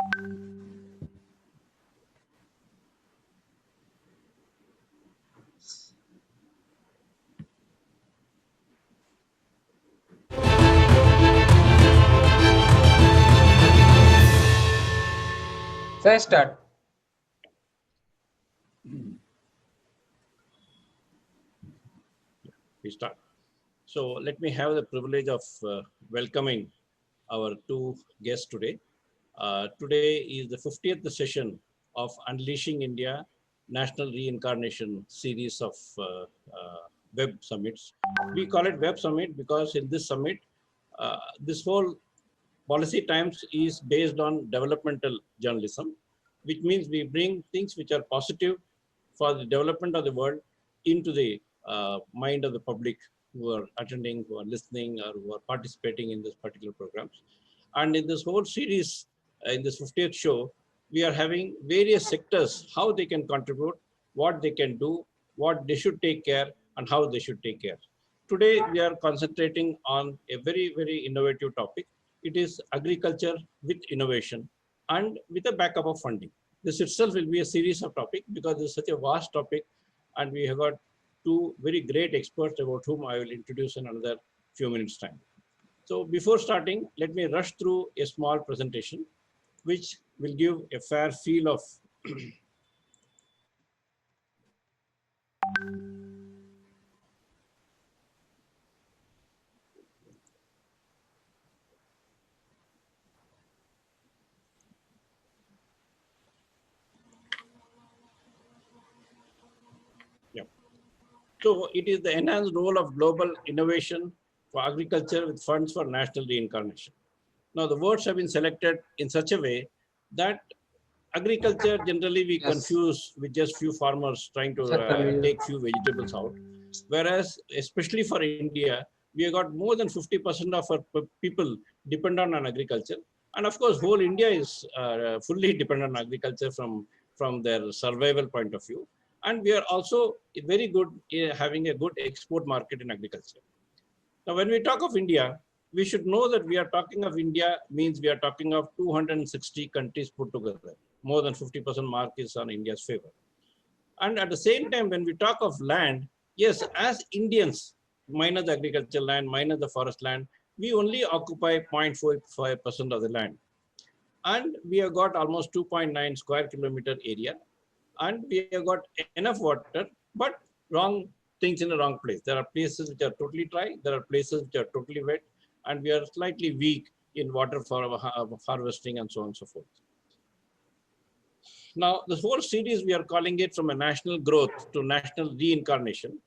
So I start. We start. So let me have the privilege of welcoming our two guests today. Today is the 50th session of Unleashing India National Reincarnation series of web summits. We call it web summit because in this summit, this whole policy times is based on developmental journalism, which means we bring things which are positive for the development of the world into the mind of the public who are attending, who are listening, or who are participating in this particular programs. And in this whole series, in this 50th show, we are having various sectors, how they can contribute, what they can do, what they should take care, and how they should take care. Today, we are concentrating on a very, very innovative topic. It is agriculture with innovation and with a backup of funding. This itself will be a series of topics because this is such a vast topic, and we have got two very great experts about whom I will introduce in another few minutes' time. So before starting, let me rush through a small presentation, which will give a fair feel of yeah. So it is the enhanced role of global innovation for agriculture with funds for national reincarnation. Now the words have been selected in such a way that agriculture generally we confuse with just few farmers trying to take few vegetables out. Whereas, especially for India, we have got more than 50% of our people dependent on agriculture. And of course, whole India is fully dependent on agriculture from their survival point of view. And we are also very good having a good export market in agriculture. Now, when we talk of India, we should know that we are talking of India means we are talking of 260 countries put together. More than 50% mark is on India's favor. And at the same time, when we talk of land, yes, as Indians, minus the agricultural land, minus the forest land, we only occupy 0.45% of the land. And we have got almost 2.9 square kilometer area. And we have got enough water, but wrong things in the wrong place. There are places which are totally dry. There are places which are totally wet. And we are slightly weak in water for harvesting and so on and so forth. Now, this whole series, we are calling it from a national growth to national reincarnation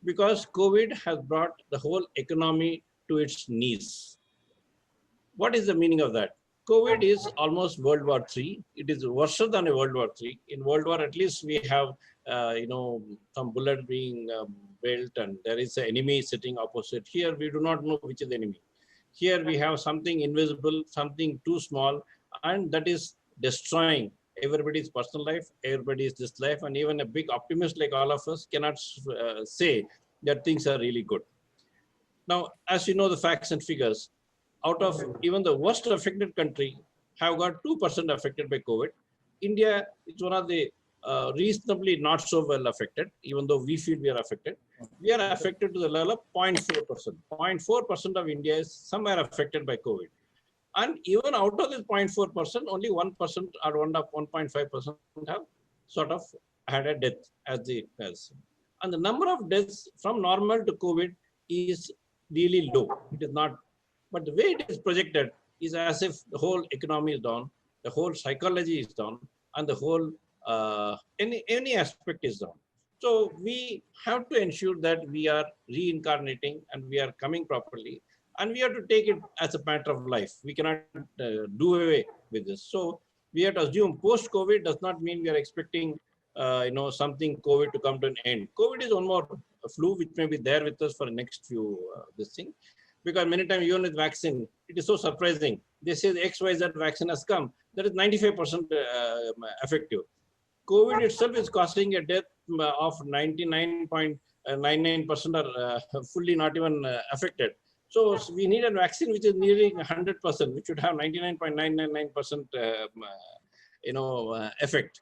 because COVID has brought the whole economy to its knees. What is the meaning of that? COVID is almost World War III. It is worse than a World War III. In World War, at least we have, some bullet being built and there is an enemy sitting opposite. Here, we do not know which is the enemy. Here, we have something invisible, something too small, and that is destroying everybody's personal life, everybody's this life, and even a big optimist like all of us cannot say that things are really good. Now, as you know, the facts and figures, out of even the worst affected country have got 2% affected by COVID. India is one of the reasonably not so well affected, even though we feel we are affected. We are affected to the level of 0.4%. 0.4% of India is somewhere affected by COVID. And even out of this 0.4%, only 1% or 1.5% have sort of had a death as the as. And the number of deaths from normal to COVID is really low. It is not, but the way it is projected is as if the whole economy is down, the whole psychology is down, and the whole any aspect is down. So we have to ensure that we are reincarnating and we are coming properly. And we have to take it as a matter of life. We cannot do away with this. So we have to assume post-COVID does not mean we are expecting, something COVID to come to an end. COVID is one more flu which may be there with us for the next few this thing. Because many times even with vaccine, it is so surprising. They say the XYZ vaccine has come. That is 95% effective. COVID itself is causing a death of 99.99% are fully not even affected. So we need a vaccine which is nearing 100%, which should have 99.999% effect.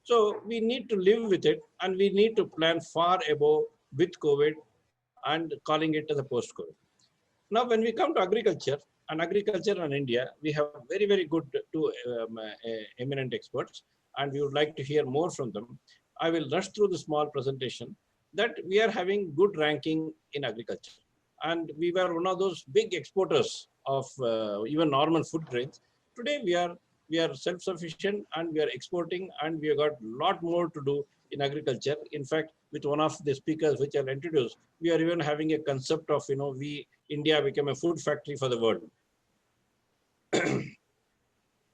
So we need to live with it, and we need to plan far above with COVID and calling it as a post-COVID. Now, when we come to agriculture and India, we have very, very good two eminent experts, and we would like to hear more from them. I will rush through the small presentation that we are having good ranking in agriculture. And we were one of those big exporters of even normal food grains. Today, we are self-sufficient, and we are exporting, and we have got a lot more to do in agriculture. In fact, with one of the speakers which I'll introduce, we are even having a concept of, India became a food factory for the world.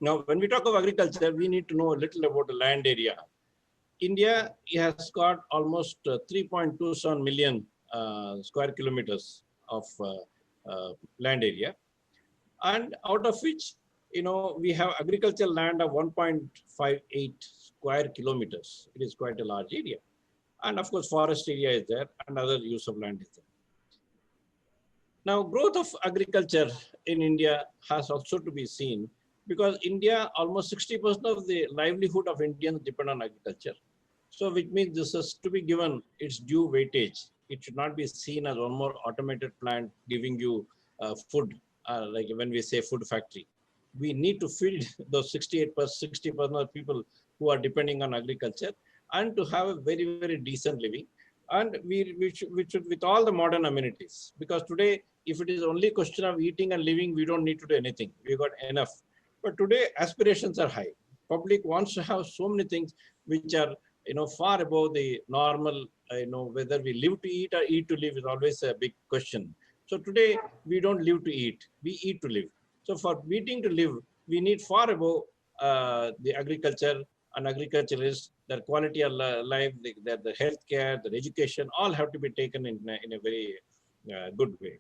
Now, when we talk of agriculture, we need to know a little about the land area. India has got almost 3.27 million square kilometers of land area. And out of which, we have agricultural land of 1.58 square kilometers. It is quite a large area. And of course, forest area is there, and other use of land is there. Now, growth of agriculture in India has also to be seen, because India, almost 60% of the livelihood of Indians depend on agriculture. So which means this is to be given its due weightage. It should not be seen as one more automated plant giving you food, like when we say food factory. We need to feed those 68%, 60% of people who are depending on agriculture, and to have a very, very decent living. And we should with all the modern amenities, because today, if it is only a question of eating and living, we don't need to do anything. We've got enough. But today, aspirations are high. Public wants to have so many things which are, far above the normal. Whether we live to eat or eat to live is always a big question. So today, we don't live to eat, we eat to live. So for eating to live, we need far above the agriculture and agriculturists, their quality of life, the healthcare, the education, all have to be taken in a very good way.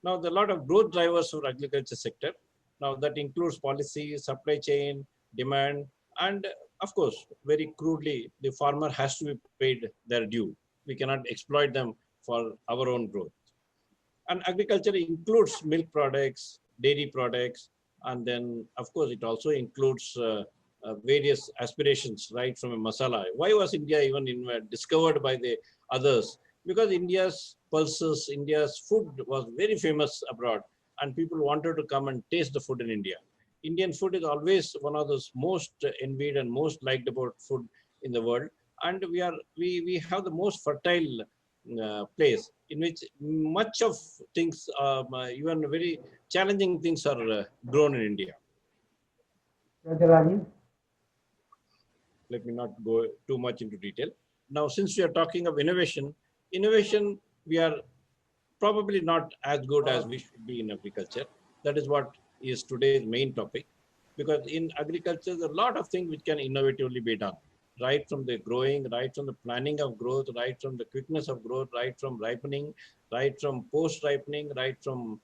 Now, there are a lot of growth drivers for agriculture sector. Now, that includes policy, supply chain, demand, and of course, very crudely, the farmer has to be paid their due. We cannot exploit them for our own growth. And agriculture includes milk products, dairy products, and then, of course, it also includes various aspirations, right from a masala. Why was India even discovered by the others? Because India's pulses, India's food was very famous abroad, and people wanted to come and taste the food in India. Indian food is always one of those most envied and most liked about food in the world, and we have the most fertile place in which much of things, even very challenging things, are grown in India. Let me not go too much into detail. Now, since we are talking of innovation, we are probably not as good as we should be in agriculture. That is what is today's main topic. Because in agriculture, there are a lot of things which can innovatively be done. Right from the growing, right from the planning of growth, right from the quickness of growth, right from ripening, right from post-ripening, right from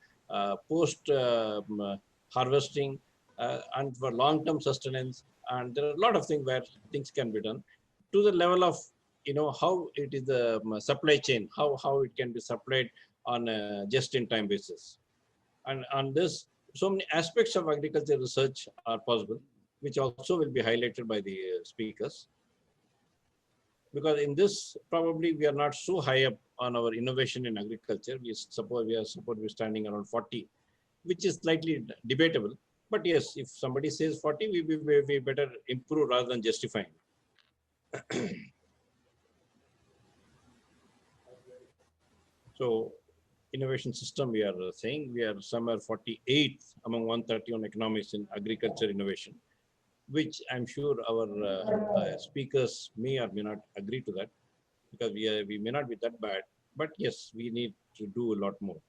post-harvesting, and for long-term sustenance. And there are a lot of things where things can be done to the level of, how it is the supply chain, how it can be supplied on a just-in-time basis. And on this, so many aspects of agriculture research are possible, which also will be highlighted by the speakers. Because in this, probably we are not so high up on our innovation in agriculture. We are supposed to be standing around 40, which is slightly debatable. But yes, if somebody says 40, we better improve rather than justifying. So innovation system, we are saying we are somewhere 48th among 131 economics in agriculture innovation, which I'm sure our speakers may or may not agree to that, because we may not be that bad, but yes, we need to do a lot more.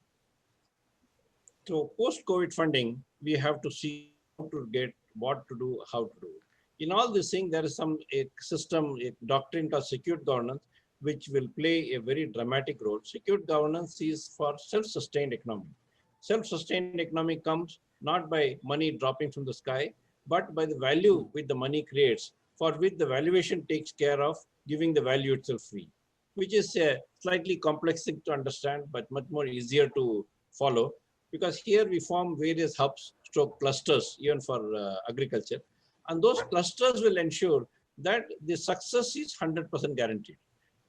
So post-COVID funding, we have to see how to get, what to do, how to do. In all this thing, there is a system, a doctrine called secure governance, which will play a very dramatic role. Secure governance is for self-sustained economy. Self-sustained economy comes not by money dropping from the sky, but by the value which the money creates, for which the valuation takes care of giving the value itself free, which is a slightly complex thing to understand, but much more easier to follow. because here we form various hubs, stroke clusters, even for agriculture. And those clusters will ensure that the success is 100% guaranteed.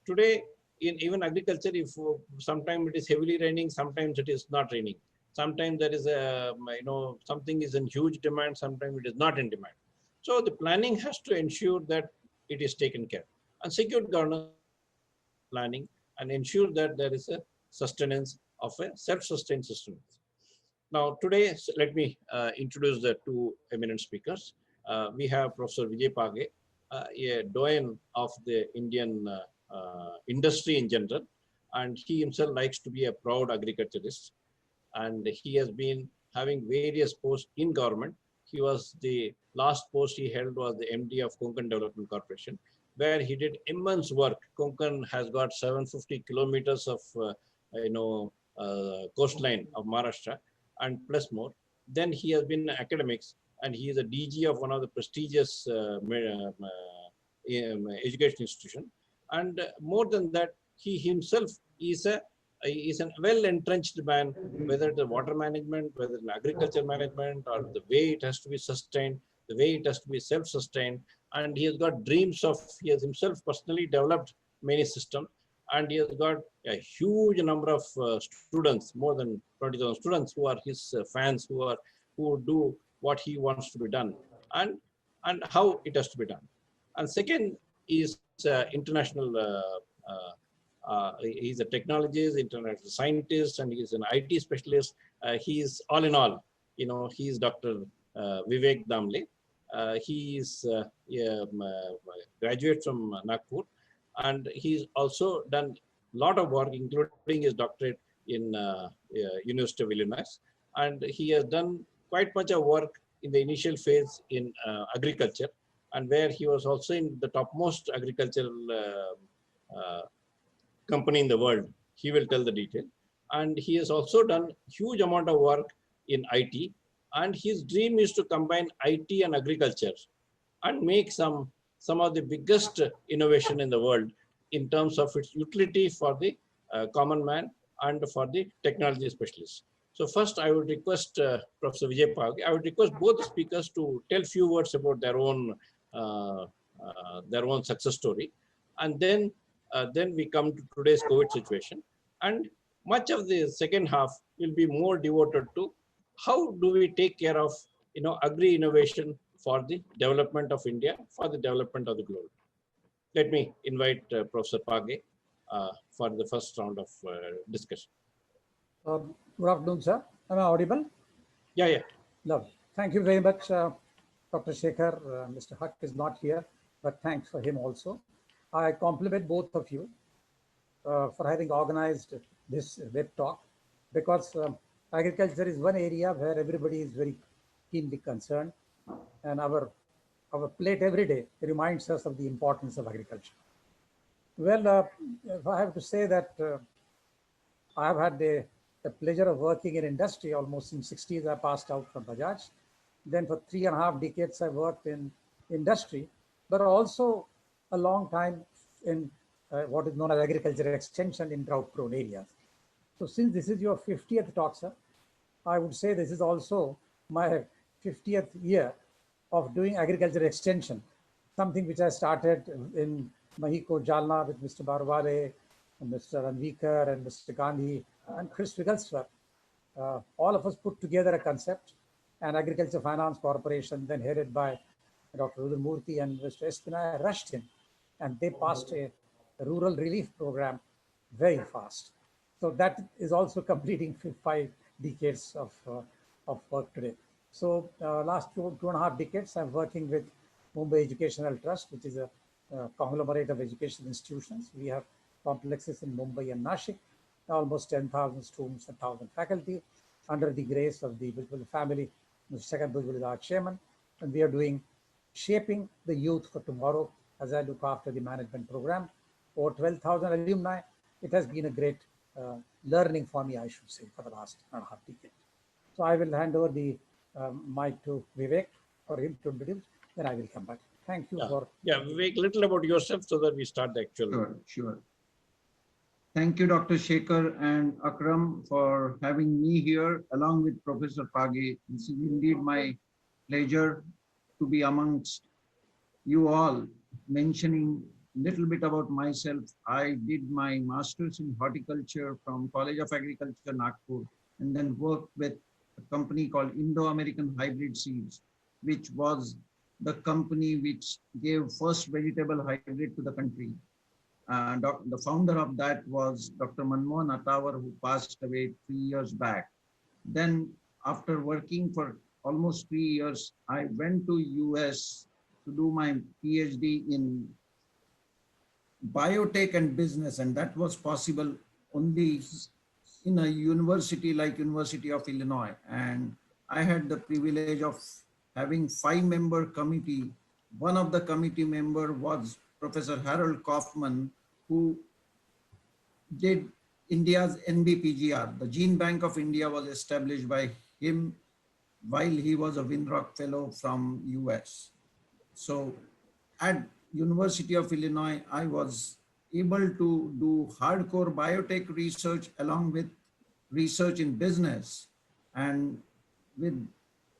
Today, in even agriculture, if sometimes it is heavily raining, sometimes it is not raining. Sometimes there is a, something is in huge demand, sometimes it is not in demand. So the planning has to ensure that it is taken care. And secured governance also helps in planning and ensure that there is a sustenance of a self-sustained system. Now, today, let me introduce the two eminent speakers. We have Professor Vijay Page, a doyen of the Indian industry in general, and he himself likes to be a proud agriculturist. And he has been having various posts in government. He was the last post he held was the MD of Konkan Development Corporation, where he did immense work. Konkan has got 750 kilometers of coastline of Maharashtra and plus more. Then he has been in academics, and he is a DG of one of the prestigious education institution. And more than that, he himself is a well entrenched man, whether it's water management, whether in agriculture management, or the way it has to be sustained, the way it has to be self-sustained. And he has got dreams of, he has himself personally developed many systems, and he has got a huge number of students, more than 20,000 students who are his fans, who do what he wants to be done, and how it has to be done. And second is international. He's a technologist, international scientist, and he's an IT specialist. He's all in all. He's Dr. Vivek Damle. He is a graduate from Nagpur, and he's also done a lot of work, including his doctorate in University of Illinois. And he has done quite much of work in the initial phase in agriculture, and where he was also in the topmost agricultural company in the world. He will tell the detail. And he has also done huge amount of work in IT. And his dream is to combine IT and agriculture and make some of the biggest innovation in the world in terms of its utility for the common man and for the technology specialists. So first, I would request Professor Vijay Page, I would request both speakers to tell few words about uh, their own success story, and then we come to today's COVID situation, and much of the second half will be more devoted to how do we take care of agri innovation for the development of India, for the development of the globe. Let me invite Professor Page for the first round of discussion. Good afternoon, sir. Am I audible? Yeah. Lovely. Thank you very much, Dr. Shekhar. Mr. Huck is not here, but thanks for him also. I compliment both of you for having organized this web talk, because agriculture is one area where everybody is very keenly concerned, and our plate every day reminds us of the importance of agriculture. Well, if I have to say that I have had the pleasure of working in industry almost in 60s. I passed out from Bajaj. Then for 3.5 decades, I worked in industry, but also a long time in what is known as agriculture extension in drought-prone areas. So since this is your 50th talk, sir, I would say this is also my 50th year of doing agriculture extension, something which I started in Mahiko, Jalna with Mr. Barwale, and Mr. Anvikar, and Mr. Gandhi, and Chris Wigglesworth. All of us put together a concept, and Agriculture Finance Corporation, then headed by Dr. Rudramurthy and Mr. Espina, rushed in, and they passed a rural relief program very fast. So that is also completing 5 decades of work today. So last 2.5 decades, I'm working with Mumbai Educational Trust, which is a conglomerate of education institutions. We have complexes in Mumbai and Nashik, almost 10,000 students and 1,000 faculty, under the grace of the Bhujbal family. Mr. Shekhar Bhujbal is our chairman, and we are doing shaping the youth for tomorrow as I look after the management program. Over 12,000 alumni. It has been a great learning for me, I should say, for the last 1.5 decades. So I will hand over the mic to Vivek for him to introduce, then I will come back. Thank you for... Yeah, Vivek, little about yourself so that we start the actual... Sure. Thank you, Dr. Shekhar and Akram, for having me here along with Professor Page. This is indeed my pleasure to be amongst you all. Mentioning little bit about myself, I did my master's in horticulture from College of Agriculture, Nagpur, and then worked with a company called Indo-American Hybrid Seeds, which was the company which gave first vegetable hybrid to the country. The founder of that was Dr. Manmohan Atawar, who passed away 3 years back. Then, after working for almost 3 years, I went to US to do my PhD in biotech and business, and that was possible only in a university like University of Illinois. And I had the privilege of having 5-member committee. One of the committee member was Professor Harold Kaufman, who did India's NBPGR. The Gene Bank of India was established by him while he was a Winrock Fellow from US. So at University of Illinois, I was able to do hardcore biotech research along with research in business. And with,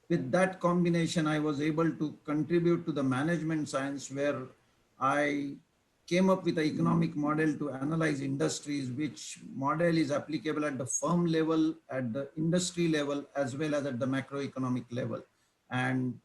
with that combination, I was able to contribute to the management science where I came up with an economic model to analyze industries, which model is applicable at the firm level, at the industry level, as well as at the macroeconomic level. And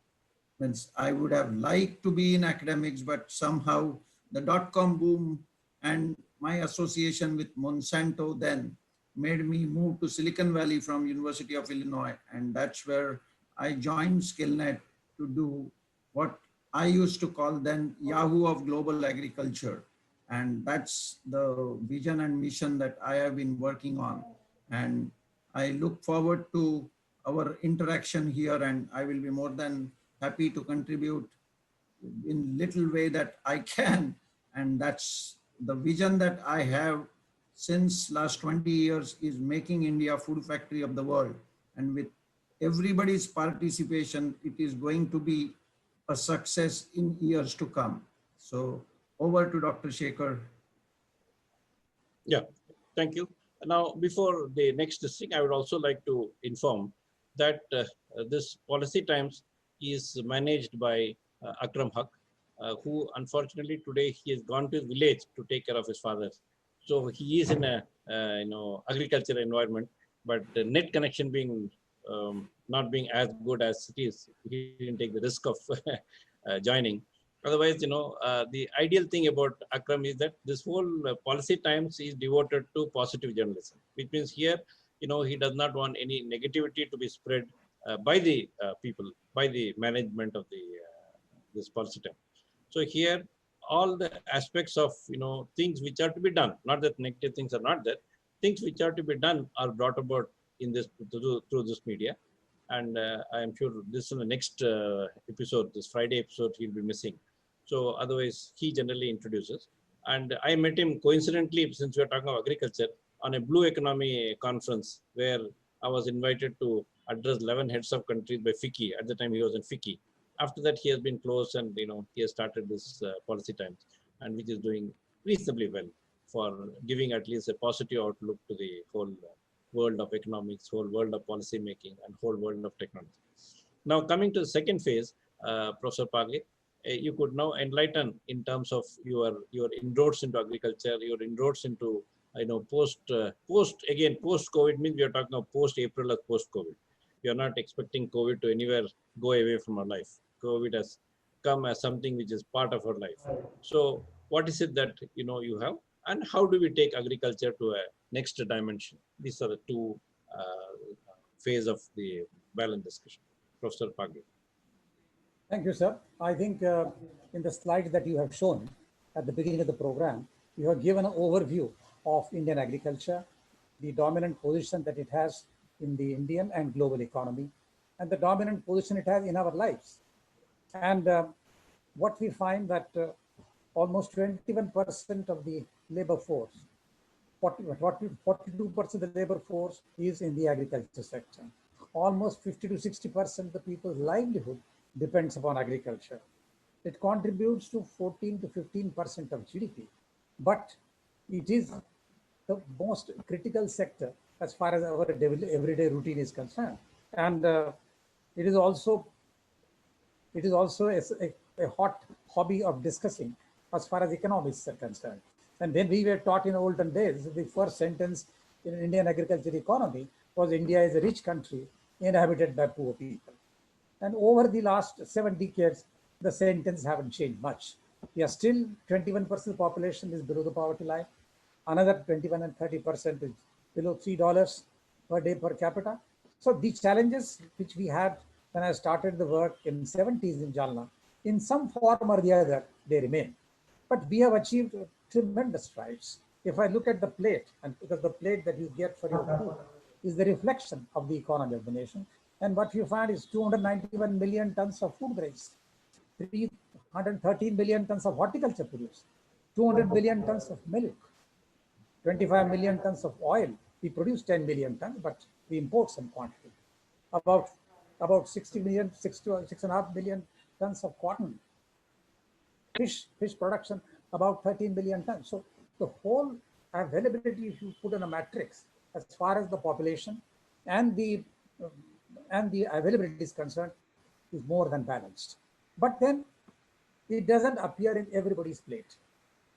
means I would have liked to be in academics, but somehow the dot-com boom and my association with Monsanto then made me move to Silicon Valley from University of Illinois. And that's where I joined Skillnet to do what I used to call then Yahoo of global agriculture. And that's the vision and mission that I have been working on. And I look forward to our interaction here, and I will be more than happy to contribute in little way that I can. And that's the vision that I have since last 20 years is making India food factory of the world. And with everybody's participation, it is going to be a success in years to come. So over to Dr. Shekhar. Yeah, thank you. Now, before the next thing, I would also like to inform that this Policy Times is managed by Akram Haq, who unfortunately today he has gone to his village to take care of his father. So he is in a agricultural environment, but the net connection being not being as good as it is, he didn't take the risk of joining. Otherwise, the ideal thing about Akram is that this whole Policy Times is devoted to positive journalism, which means here, he does not want any negativity to be spread by the people, by the management of the this Policy Times. So here, all the aspects of things which are to be done, not that negative things are not there, things which are to be done are brought about in this through this media. And I am sure this is the next episode, this Friday episode, he'll be missing. So otherwise, he generally introduces. And I met him coincidentally, since we are talking about agriculture, on a Blue Economy conference where I was invited to address 11 heads of countries by FICCI. At the time, he was in FICCI. After that, he has been close, and he has started this Policy Times, and which is doing reasonably well for giving at least a positive outlook to the whole world of economics, whole world of policy making, and whole world of technology. Now, coming to the second phase, Professor Page, you could now enlighten in terms of your inroads into agriculture, your inroads into post COVID means we are talking of post April or post COVID. We are not expecting COVID to anywhere go away from our life. COVID has come as something which is part of our life. So, what is it that you have, and how do we take agriculture to a next dimension? These are the two phase of the balance discussion. Professor Page. Thank you, sir. I think in the slides that you have shown at the beginning of the program, you have given an overview of Indian agriculture, the dominant position that it has in the Indian and global economy, and the dominant position it has in our lives. And what we find that almost 21% of the labor force, 42% of the labor force is in the agriculture sector. Almost 50 to 60% of the people's livelihood depends upon agriculture. It contributes to 14 to 15% of GDP, but it is the most critical sector as far as our everyday routine is concerned. And it is also a hot hobby of discussing as far as economics are concerned. And when we were taught in olden days, the first sentence in Indian agriculture economy was India is a rich country inhabited by poor people. And over the last 7 decades, the sentence haven't changed much. We are still 21% population is below the poverty line. Another 21 and 30% is below $3 per day per capita. So the challenges which we had when I started the work in 70s in Jalna, in some form or the other, they remain. But we have achieved tremendous strides. If I look at the plate, and because the plate that you get for your food is the reflection of the economy of the nation, and what you find is 291 million tons of food grains, 313 million tons of horticulture produce, 200 million tons of milk, 25 million tons of oil. We produce 10 million tons, but we import some quantity. About 60 million, 6.5 million tons of cotton. Fish production, about 13 million tons. So the whole availability, if you put in a matrix, as far as the population and the availability is concerned, is more than balanced. But then it doesn't appear in everybody's plate.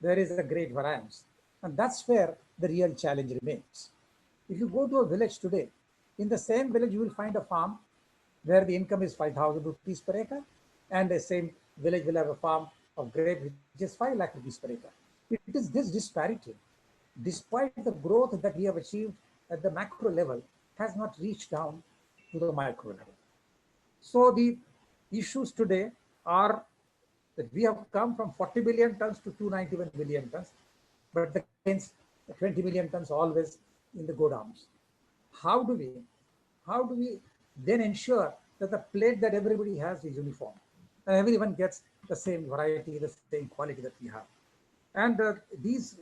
There is a great variance. And that's where the real challenge remains. If you go to a village today, in the same village, you will find a farm where the income is 5,000 rupees per acre, and the same village will have a farm of grape which is 5 lakh rupees per acre. It is this disparity, despite the growth that we have achieved at the macro level, has not reached down to the micro level. So the issues today are that we have come from 40 billion tons to 291 billion tons, but the gains, 20 million tons always in the godowns. How do we then ensure that the plate that everybody has is uniform and everyone gets the same variety, the same quality that we have? And these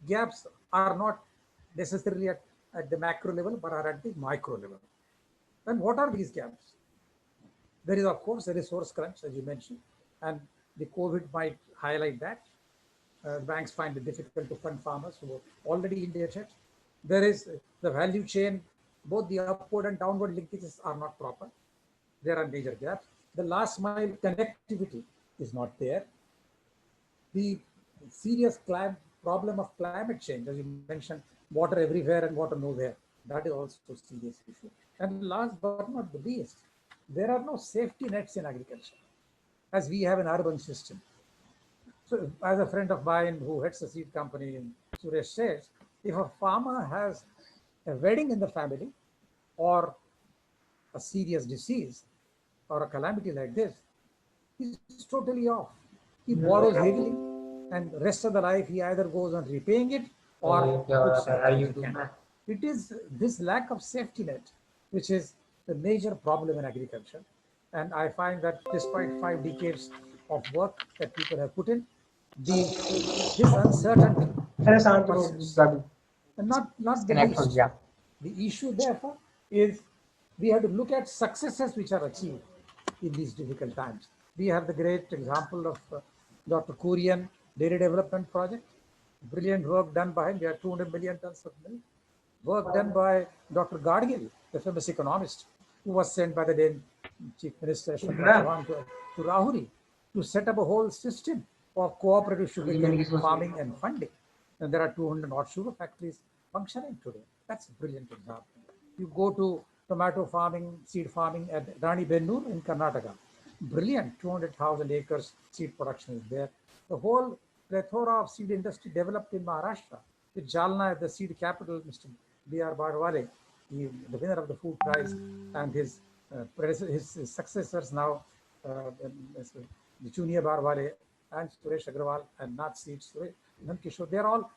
gaps are not necessarily at the macro level, but are at the micro level. And what are these gaps? There is, of course, a resource crunch, as you mentioned, and the COVID might highlight that. Banks find it difficult to fund farmers who are already indebted. There is the value chain, both the upward and downward linkages are not proper. There are major gaps. The last mile connectivity is not there. The serious problem of climate change, as you mentioned, water everywhere and water nowhere, that is also a serious issue. And last but not the least, there are no safety nets in agriculture, as we have an urban system. So as a friend of mine who heads a seed company in Suresh says, if a farmer has a wedding in the family or a serious disease or a calamity like this, he's totally off. He borrows heavily, and the rest of the life he either goes on repaying it or puts it in. It is this lack of safety net which is the major problem in agriculture. And I find that despite 5 decades of work that people have put in, this uncertainty persists. And not the Disconnect from least, yeah. the issue therefore is we have to look at successes which are achieved in these difficult times. We have the great example of Dr. Kurian Dairy Development Project, brilliant work done by him. We have 200 million tons of milk. Work done by Dr. Gadgil, the famous economist, who was sent by the then Chief Minister Shivraj Chauhan to Rahuri to set up a whole system of cooperative sugarcane farming and funding. And there are 200 odd sugar factories functioning today. That's a brilliant example. You go to tomato farming, seed farming at Rani Bennur in Karnataka. Brilliant, 200,000 acres seed production is there. The whole plethora of seed industry developed in Maharashtra, with Jalna, the seed capital, Mr. B.R. Barwale, the winner of the food prize, and his successors now, the Junior Barwale and Suresh Agrawal and Nath Seeds, Kishore, they're all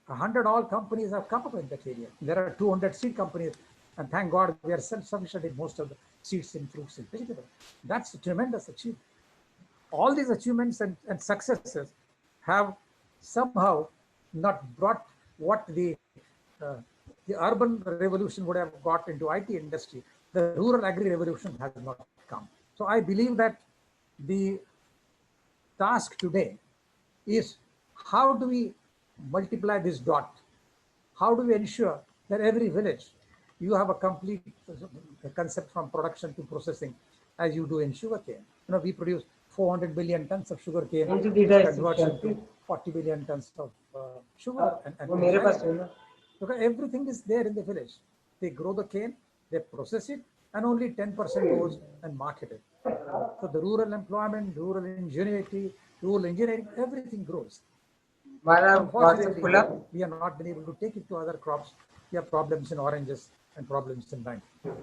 100 all companies have come up in that area. There are 200 seed companies, and thank God we are self-sufficient in most of the seeds in fruits and vegetables. That's a tremendous achievement. All these achievements and successes have somehow not brought what the urban revolution would have got into IT industry. The rural agri-revolution has not come. So I believe that the task today is how do we multiply this dot how do we ensure that every village, you have a complete concept from production to processing, as you do in sugarcane. We produce 400 billion tons of sugarcane, मुझे which data converts section into 40 billion tons of sugar and वो मेरे पास rice. है ना Because everything is there in the village. They grow the cane, they process it, and only 10% goes and market it. So the rural employment, rural ingenuity, rural engineering, everything grows. हमारा WhatsApp Unfortunately, खुला we have not been able to take it to other crops. We have problems in oranges and problems in banking.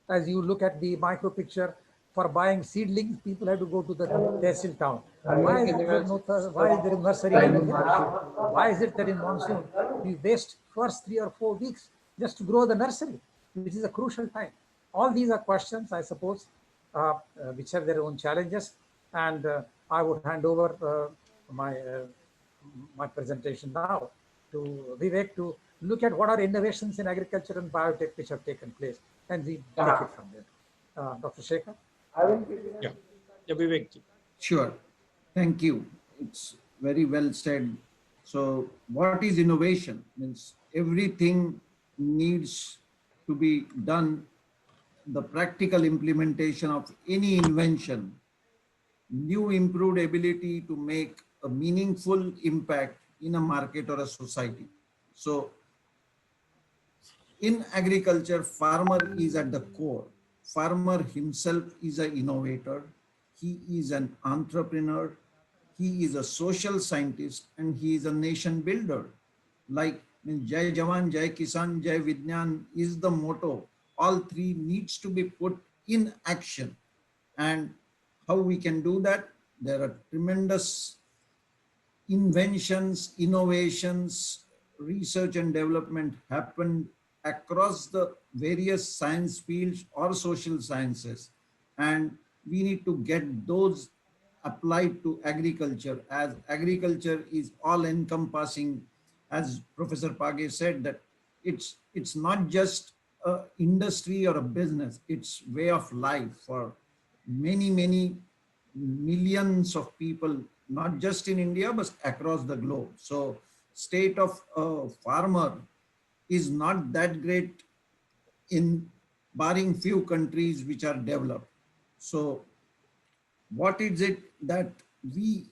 As you look at the micro picture, for buying seedlings, people have to go to the tehsil town. Why is there no? Why is there a nursery in the village? Why is it that in monsoon we waste first 3 or 4 weeks just to grow the nursery, which is a crucial time? All these are questions, I suppose, which have their own challenges, and I would hand over my presentation now to Vivek to look at what are innovations in agriculture and biotech which have taken place, and we take it from there. Dr. Shekhar? I will give you Yeah. Yeah, Vivek ji. Sure. Thank you. It's very well said. So what is innovation? Means everything needs to be done, the practical implementation of any invention, new improved ability to make a meaningful impact in a market or a society. So in agriculture, farmer is at the core. Farmer himself is an innovator. He is an entrepreneur. He is a social scientist and he is a nation builder. Like Jai Jawan, Jai Kisan, Jai Vignan is the motto. All three needs to be put in action. And how we can do that? There are tremendous inventions, innovations, research and development happened across the various science fields or social sciences. And we need to get those applied to agriculture, as agriculture is all encompassing. As Professor Page said, that it's not just a industry or a business, it's way of life for many millions of people, not just in India, but across the globe. So state of farmer is not that great in barring few countries which are developed. So what is it that we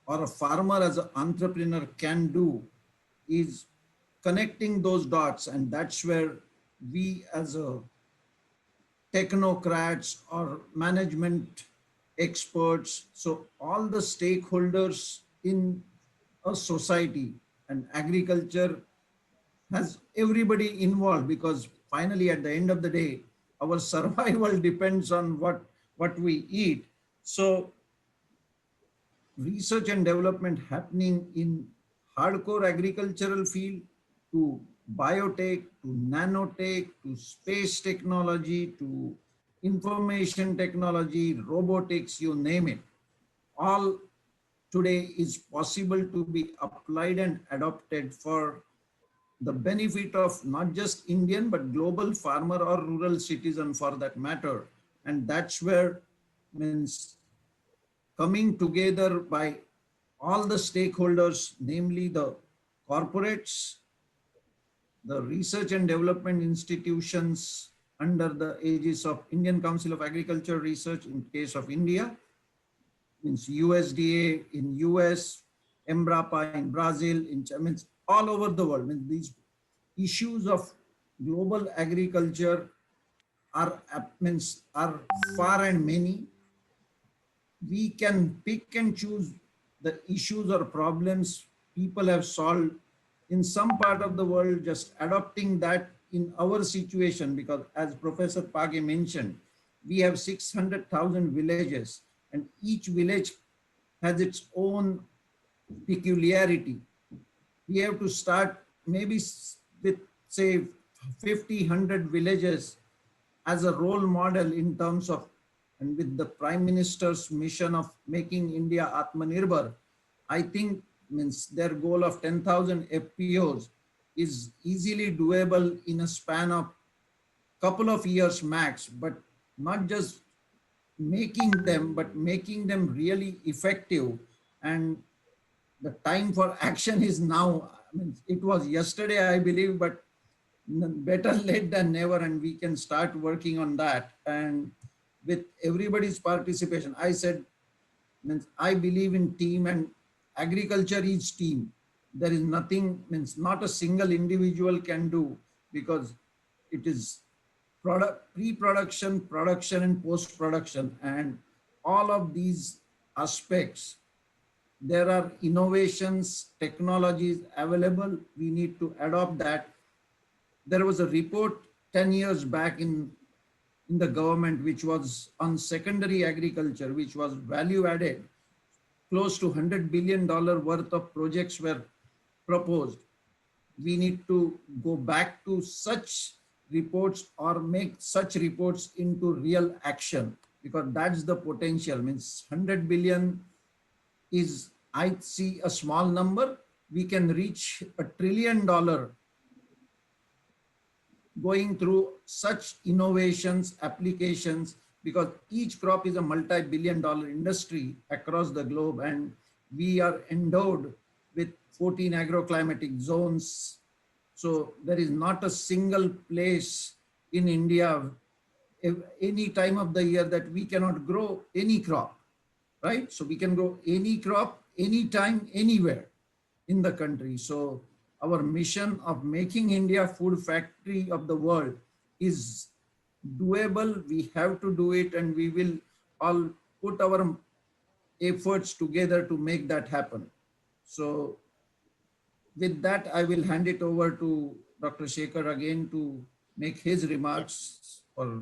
or a farmer as an entrepreneur can do is connecting those dots, and that's where we as a technocrats or management experts, so all the stakeholders in a society, and agriculture has everybody involved, because finally at the end of the day our survival depends on what we eat. So research and development happening in hardcore agricultural field, to biotech, to nanotech, to space technology, to information technology, robotics, you name it. All today is possible to be applied and adopted for the benefit of not just Indian, but global farmer or rural citizen for that matter. And that's where means coming together by all the stakeholders, namely the corporates, the research and development institutions under the aegis of Indian Council of Agriculture Research in case of India, means USDA in US, Embrapa in Brazil, means all over the world. Means these issues of global agriculture are far and many. We can pick and choose the issues or problems people have solved in some part of the world, just adopting that in our situation, because as Professor Page mentioned, we have 600,000 villages and each village has its own peculiarity. We have to start maybe with say 50, 100 villages as a role model in terms of, and with the Prime Minister's mission of making India Atmanirbhar, I think means their goal of 10,000 FPOs is easily doable in a span of couple of years max, but not just making them, but making them really effective. And the time for action is now. means it was yesterday, I believe, but better late than never, and we can start working on that. And with everybody's participation, I said, means I believe in team, and agriculture is team. There is nothing, means not a single individual can do, because it is pre-production, production, and post-production, and all of these aspects. There are innovations, technologies available. We need to adopt that. There was a report 10 years back in the government, which was on secondary agriculture, which was value added. Close to $100 billion worth of projects were proposed. We need to go back to such reports or make such reports into real action, because that's the potential. Means 100 billion is, I see, a small number. We can reach $1 trillion going through such innovations, applications, because each crop is a multi-billion dollar industry across the globe, and we are endowed with 14 agroclimatic zones. So there is not a single place in India, any time of the year, that we cannot grow any crop, right? So we can grow any crop, anytime, anywhere in the country. So our mission of making India food factory of the world is doable. We have to do it, and we will all put our efforts together to make that happen. So with that, I will hand it over to Dr. Shekhar again to make his remarks. Or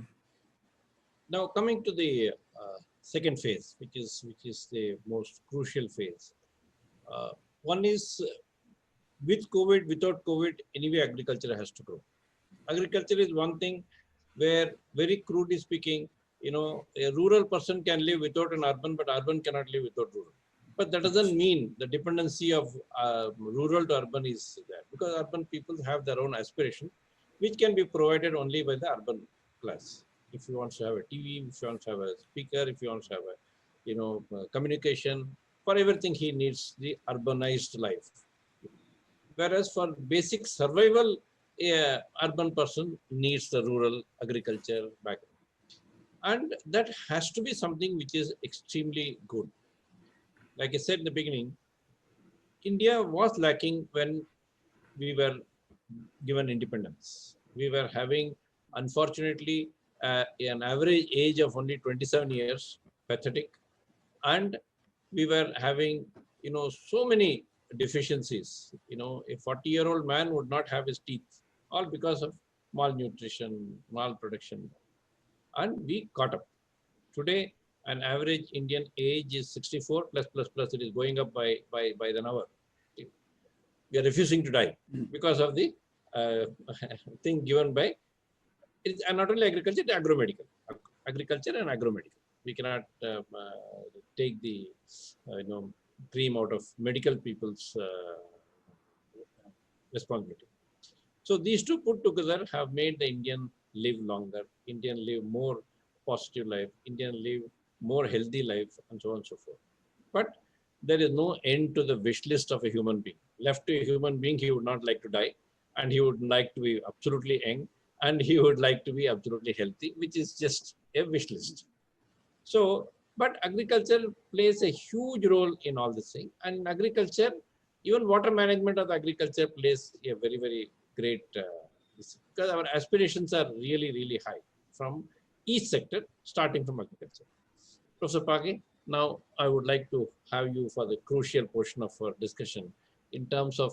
Now coming to the second phase, which is the most crucial phase. One is with COVID, without COVID, anyway agriculture has to grow. Agriculture is one thing where, very crudely speaking, you know, a rural person can live without an urban, but urban cannot live without rural. But that doesn't mean the dependency of rural to urban is there, because urban people have their own aspiration, which can be provided only by the urban class. If you want to have a TV, if you want to have a speaker, if you want to have a, you know, communication, for everything he needs the urbanized life. Whereas for basic survival, a urban person needs the rural agriculture background. And that has to be something which is extremely good. Like I said in the beginning, India was lacking when we were given independence. We were having, unfortunately, an average age of only 27 years, pathetic. And we were having, you know, so many deficiencies. You know, a 40-year-old man would not have his teeth, all because of malnutrition, malproduction. And we caught up. Today, an average Indian age is 64 plus plus plus. It is going up by the hour. We are refusing to die because of the thing given by, it's not only agriculture, it's agromedical. Agriculture and agromedical. We cannot take the you know, cream out of medical people's responsibility. So these two put together have made the Indian live longer, Indian live more positive life, Indian live more healthy life, and so on and so forth. But there is no end to the wish list of a human being. Left to a human being, he would not like to die, and he would like to be absolutely young, and he would like to be absolutely healthy, which is just a wish list. So, but agriculture plays a huge role in all this thing. And agriculture, even water management of agriculture plays a very, very great, because our aspirations are really, really high from each sector, starting from agriculture. Professor Page, now I would like to have you for the crucial portion of our discussion in terms of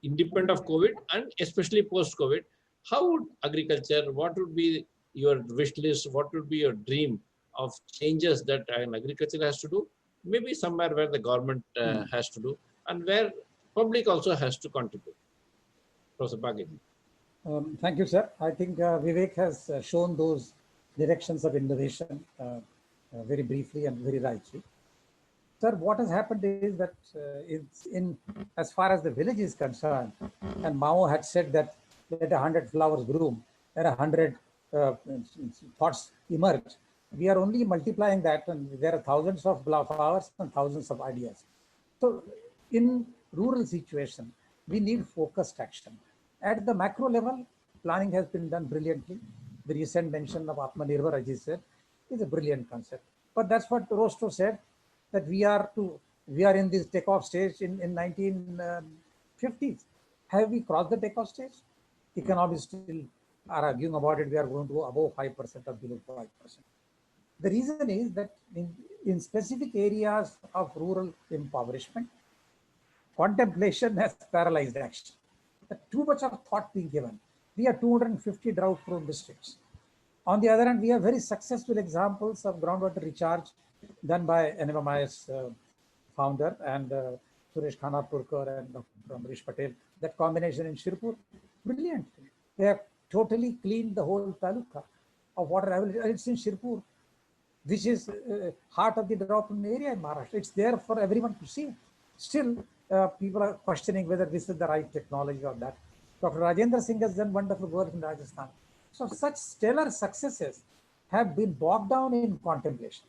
independent of COVID and especially post-COVID. How would agriculture, what would be your wish list, what would be your dream of changes that an agriculture has to do, maybe somewhere where the government has to do, and where public also has to contribute? Professor Page. Thank you, sir. I think Vivek has shown those directions of innovation very briefly and very rightly. Sir, what has happened is that it's in, as far as the village is concerned, and Mao had said that let 100 flowers bloom, and 100 thoughts emerge. We are only multiplying that, and there are thousands of flowers and thousands of ideas. So in rural situation, We need focused action. At the macro level, planning has been done brilliantly. The recent mention of Atmanirbhar, as he said, is a brilliant concept. But that's what Rosto said, that we are in this takeoff stage in 1950s. Have we crossed the takeoff stage? Economists still are arguing about it. We are going to go above 5% or below 5%. The reason is that in specific areas of rural impoverishment, contemplation has paralyzed action. Too much of thought being given. We have 250 drought-prone districts. On the other hand, we have very successful examples of groundwater recharge done by NMMI's founder and Suresh Khanapurkar and Dr. Amrish Patel. That combination in Shirpur, brilliant. They have totally cleaned the whole taluka of water availability. It's in Shirpur, which is heart of the drought-prone area in Maharashtra. It's there for everyone to see. Still, people are questioning whether this is the right technology or that. Dr. Rajendra Singh has done wonderful work in Rajasthan. So such stellar successes have been bogged down in contemplation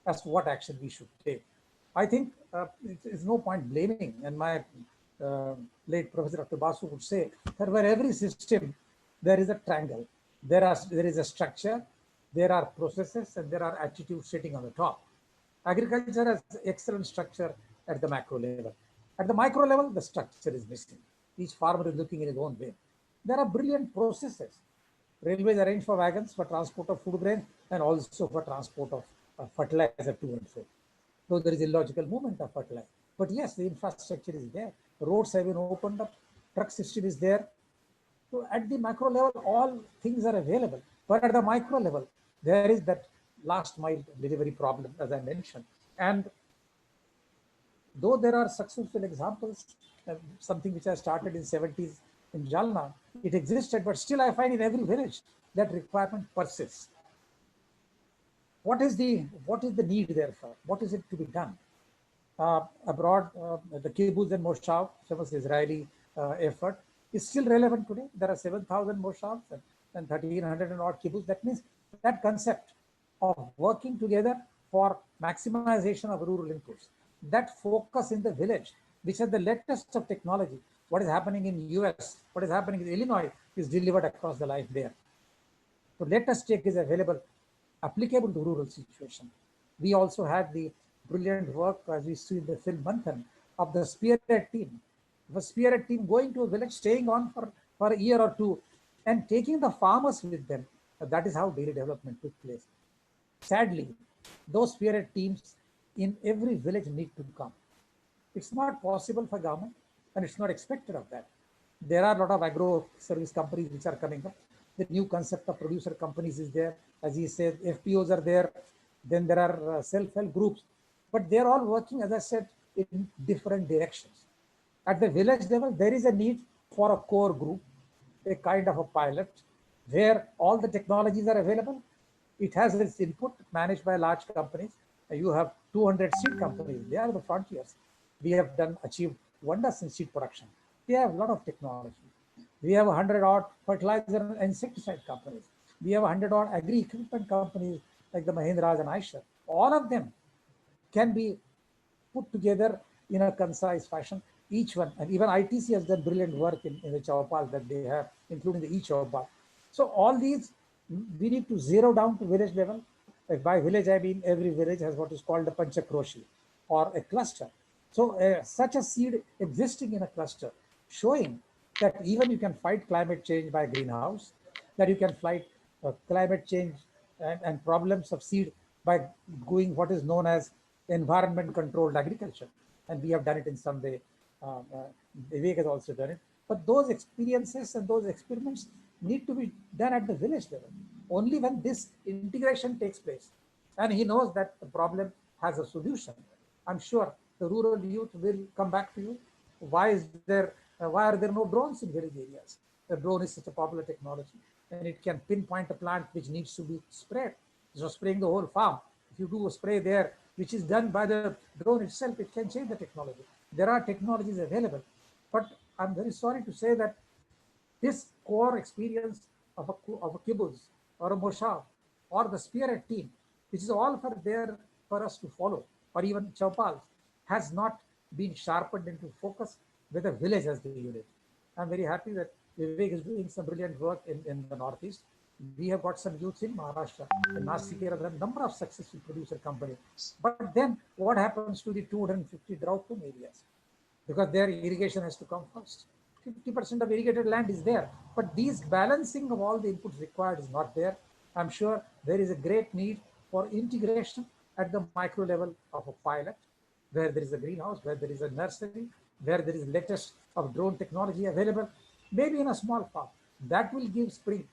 as to what action we should take. I think it's no point blaming, and my late Professor Dr. Basu would say that for every system, there is a triangle. There is a structure, there are processes, and there are attitudes sitting on the top. Agriculture has excellent structure at the macro level. At the micro level, the structure is missing. Each farmer is looking in his own way. There are brilliant processes. Railways arrange for wagons for transport of food grain and also for transport of fertilizer to and fro. Though there is illogical movement of fertilizer. But yes, the infrastructure is there. Roads have been opened up. Truck system is there. So at the macro level, all things are available. But at the micro level, there is that last mile delivery problem, as I mentioned. And though there are successful examples, something which I started in 70s in Jalna, it existed, but still I find in every village that requirement persists. What is the need therefore? What is it to be done? Abroad, the kibbutz and moshav, famous Israeli effort, is still relevant today. There are 7,000 moshavs and 1,300 and odd kibbutz. That means that concept of working together for maximization of rural inputs, that focus in the village, which is the latest of technology. What is happening in US, what is happening in Illinois is delivered across the line there. So latest tech is available, applicable to rural situation. We also had the brilliant work, as we see in the film Manthan, of the spearhead team. The spearhead team going to a village, staying on for a year or two, and taking the farmers with them. That is how daily development took place. Sadly, those spearhead teams in every village need to come. It's not possible for government, and it's not expected of that. There are a lot of agro service companies which are coming up. The new concept of producer companies is there. As he said, FPOs are there. Then there are self-help groups. But they're all working, as I said, in different directions. At the village level, there is a need for a core group, a kind of a pilot, where all the technologies are available. It has its input managed by large companies. You have 200 seed companies. They are the frontiers. We have achieved wonders in seed production. They have a lot of technology. We have 100 odd fertilizer and insecticide companies. We have 100 odd agri equipment companies like the Mahindras and Eicher. All of them can be put together in a concise fashion. Each one, and even ITC has done brilliant work in the Chaupal that they have, including the e-Chaupal. So all these, we need to zero down to village level. Like by village, I mean every village has what is called a Panchakroshi or a cluster. So such a seed existing in a cluster, showing that even you can fight climate change by greenhouse, that you can fight climate change and problems of seed by going what is known as environment controlled agriculture. And we have done it in some way. Vivek has also done it. But those experiences and those experiments need to be done at the village level. Only when this integration takes place, and he knows that the problem has a solution, I'm sure the rural youth will come back to you. Why are there no drones in village areas? The drone is such a popular technology, and it can pinpoint a plant which needs to be sprayed. So spraying the whole farm, if you do a spray there, which is done by the drone itself, it can change the technology. There are technologies available, but I'm very sorry to say that this core experience of a kibbutz or a moshav or the spearhead team, which is all for us to follow, or even Chaupal, has not been sharpened into focus with a village as the unit. I'm very happy that Vivek is doing some brilliant work in the Northeast. We have got some youths in Maharashtra, in Nashik, there are a number of successful producer companies. But then what happens to the 250 drought-prone areas? Because their irrigation has to come first. 50% of irrigated land is there, but these balancing of all the inputs required is not there. I'm sure there is a great need for integration at the micro level of a pilot, where there is a greenhouse, where there is a nursery, where there is latest of drone technology available, maybe in a small farm. That will give spring,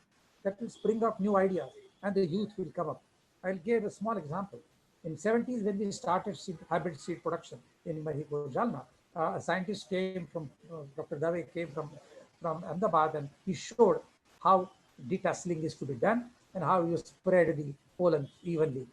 that will spring up new ideas, and the youth will come up. I'll give a small example. In 70s, when we started hybrid seed production in Mahiko, Jalna, a scientist came from, Dr. Dave came from Ahmedabad, and he showed how detasseling is to be done and how you spread the pollen evenly.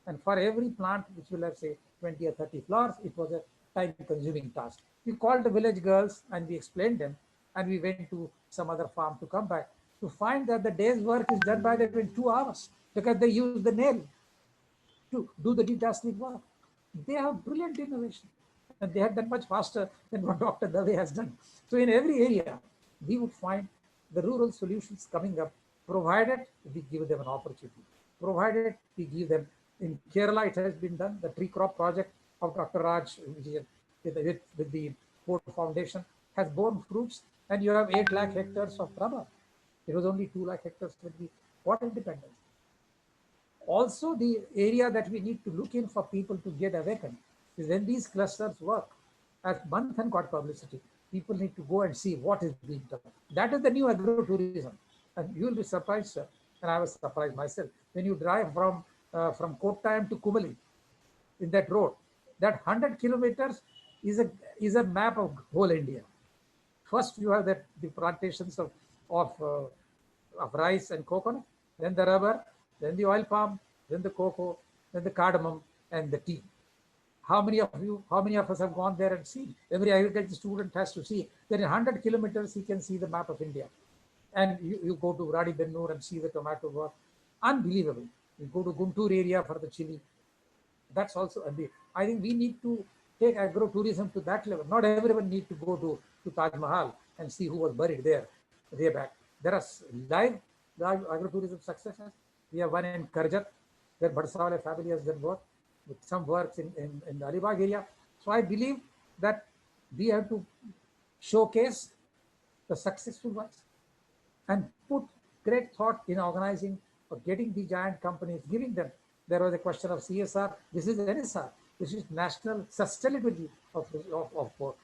And for every plant which will have, say, 20 or 30 flowers, it was a time consuming task. We called the village girls and we explained them, and we went to some other farm to come back to find that the day's work is done by them in 2 hours because they use the nail to do the detasseling work. They have brilliant innovation, and they have done much faster than what Dr. Dave has done. So in every area, we would find the rural solutions coming up, provided we give them an opportunity, provided we give them. In Kerala, it has been done. The tree crop project of Dr. Raj with the Ford Foundation has borne fruits, and you have 8 lakh hectares of rubber. It was only 2 lakh hectares when we got independence. Also, the area that we need to look in for people to get awakened is when these clusters work. As Manthan got publicity, people need to go and see what is being done. That is the new agro-tourism. And you will be surprised, sir, and I was surprised myself, when you drive from Kottayam to Kumali in that road, that 100 kilometers is a map of whole India. First, you have the plantations of rice and coconut, then the rubber, then the oil palm, then the cocoa, then the cardamom, and the tea. How many of us have gone there and seen? Every agriculture student has to see that in 100 kilometers he can see the map of India. And you go to Radi Bennur and see the tomato work. Unbelievable. You go to Guntur area for the chili. That's also, I think we need to take agro-tourism to that level. Not everyone need to go to Taj Mahal and see who was buried there way back. There are live agro-tourism successes. We have one in Karjat, where Bhadsawale family has done work, with some works in the Alibag area. So I believe that we have to showcase the successful ones and put great thought in organizing or getting the giant companies, giving them. There was a question of CSR. This is NSR. This is national sustainability of work.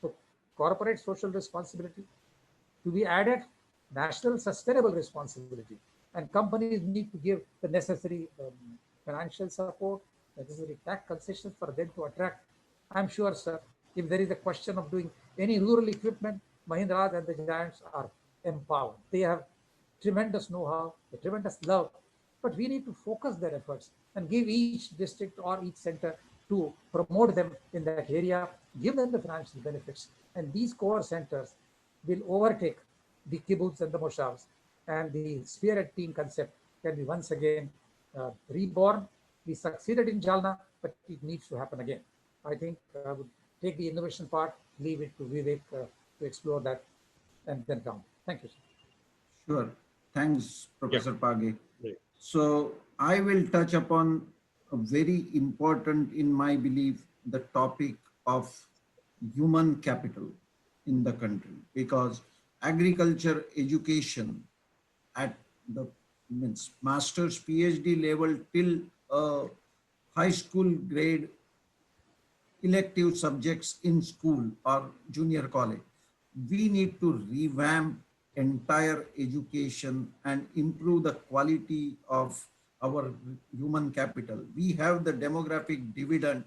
So corporate social responsibility to be added, national sustainable responsibility. And companies need to give the necessary financial support, necessary tax concessions for them to attract. I'm sure, sir, if there is a question of doing any rural equipment, Mahindra and the giants are empowered. They have tremendous know-how, tremendous love, but we need to focus their efforts and give each district or each center to promote them in that area, give them the financial benefits. And these core centers will overtake the kibbutz and the moshavs, and the spearhead team concept can be once again reborn. We succeeded in Jalna, but it needs to happen again. I think I would take the innovation part, leave it to Vivek to explore that, and then come. Thank you, sir. Sure. Thanks, Professor Page. Great. So I will touch upon a very important, in my belief, the topic of human capital in the country, because agriculture education at the master's PhD level till high school grade elective subjects in school or junior college, we need to revamp entire education and improve the quality of our human capital. We have the demographic dividend.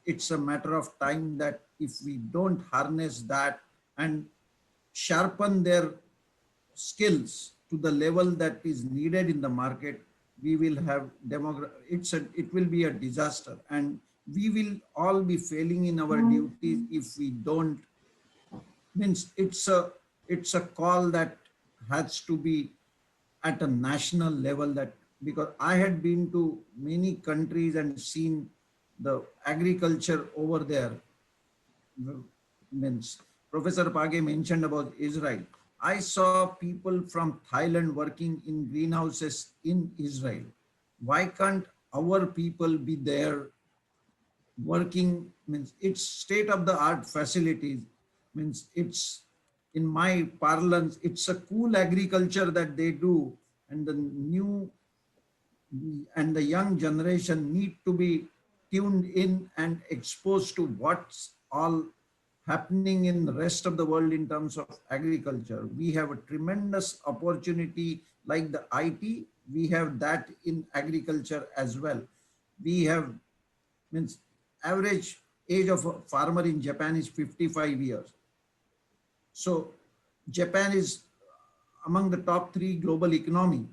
It's a matter of time that if we don't harness that and sharpen their skills to the level that is needed in the market, we will have it will be a disaster, and we will all be failing in our duties if we don't. Means it's a call that has to be at a national level, that because I had been to many countries and seen the agriculture over there. Means Professor Page mentioned about Israel. I saw people from Thailand working in greenhouses in Israel. Why can't our people be there working? Means it's state of the art facilities, means it's, in my parlance, it's a cool agriculture that they do, and the new and the young generation need to be tuned in and exposed to what's all happening in the rest of the world in terms of agriculture. We have a tremendous opportunity like the IT, we have that in agriculture as well. We have, means average age of a farmer in Japan is 55 years. So Japan is among the top 3 global economy.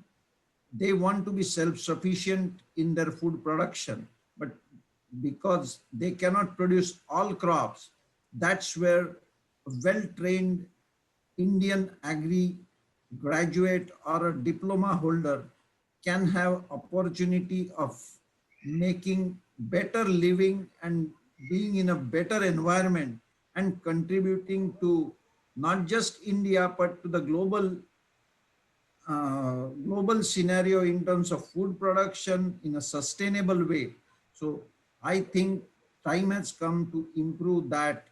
They want to be self-sufficient in their food production, but because they cannot produce all crops, that's where a well-trained Indian agri graduate or a diploma holder can have opportunity of making better living and being in a better environment and contributing to not just India, but to the global scenario in terms of food production in a sustainable way. So I think time has come to improve that.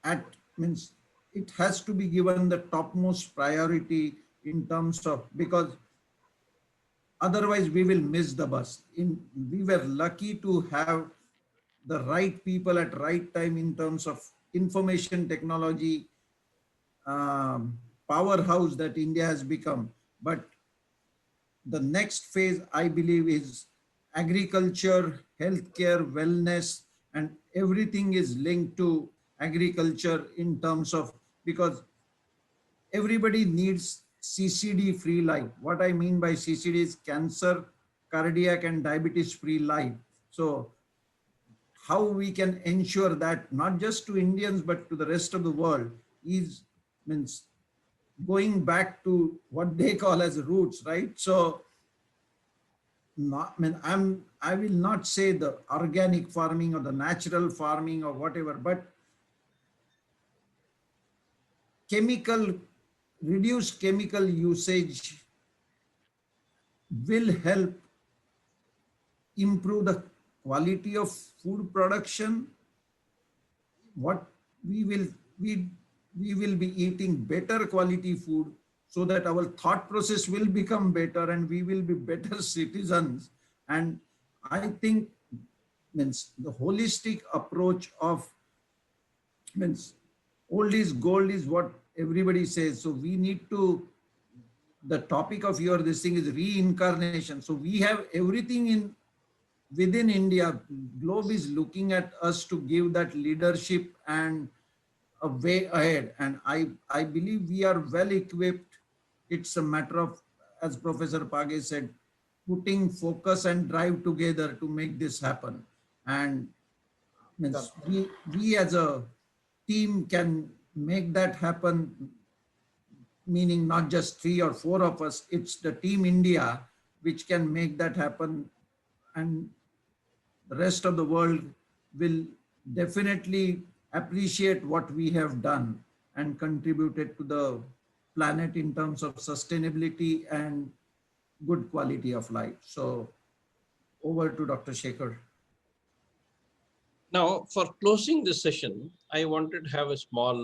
At, means it has to be given the topmost priority in terms of, because otherwise we will miss the bus. We were lucky to have the right people at right time in terms of information technology powerhouse that India has become. But the next phase, I believe, is agriculture, healthcare, wellness, and everything is linked to agriculture in terms of, because everybody needs CCD free life. What I mean by CCD is cancer, cardiac, and diabetes free life. So how we can ensure that not just to Indians, but to the rest of the world is, means going back to what they call as roots, right? So not, I mean, I will not say the organic farming or the natural farming or whatever, but chemical, reduced chemical usage will help improve the quality of food production. What we will, we, we will be eating better quality food so that our thought process will become better and we will be better citizens. And I think, means the holistic approach of, means old is gold is what everybody says. So we need to, the topic of your this thing is reincarnation. So we have everything in within India. Globe is looking at us to give that leadership and a way ahead. And I believe we are well equipped. It's a matter of, as Professor Page said, putting focus and drive together to make this happen. And means we as a team can make that happen, meaning not just 3 or 4 of us, it's the team India which can make that happen. And the rest of the world will definitely appreciate what we have done and contributed to the planet in terms of sustainability and good quality of life. So over to Dr. Shekhar. Now, for closing this session, I wanted to have a small,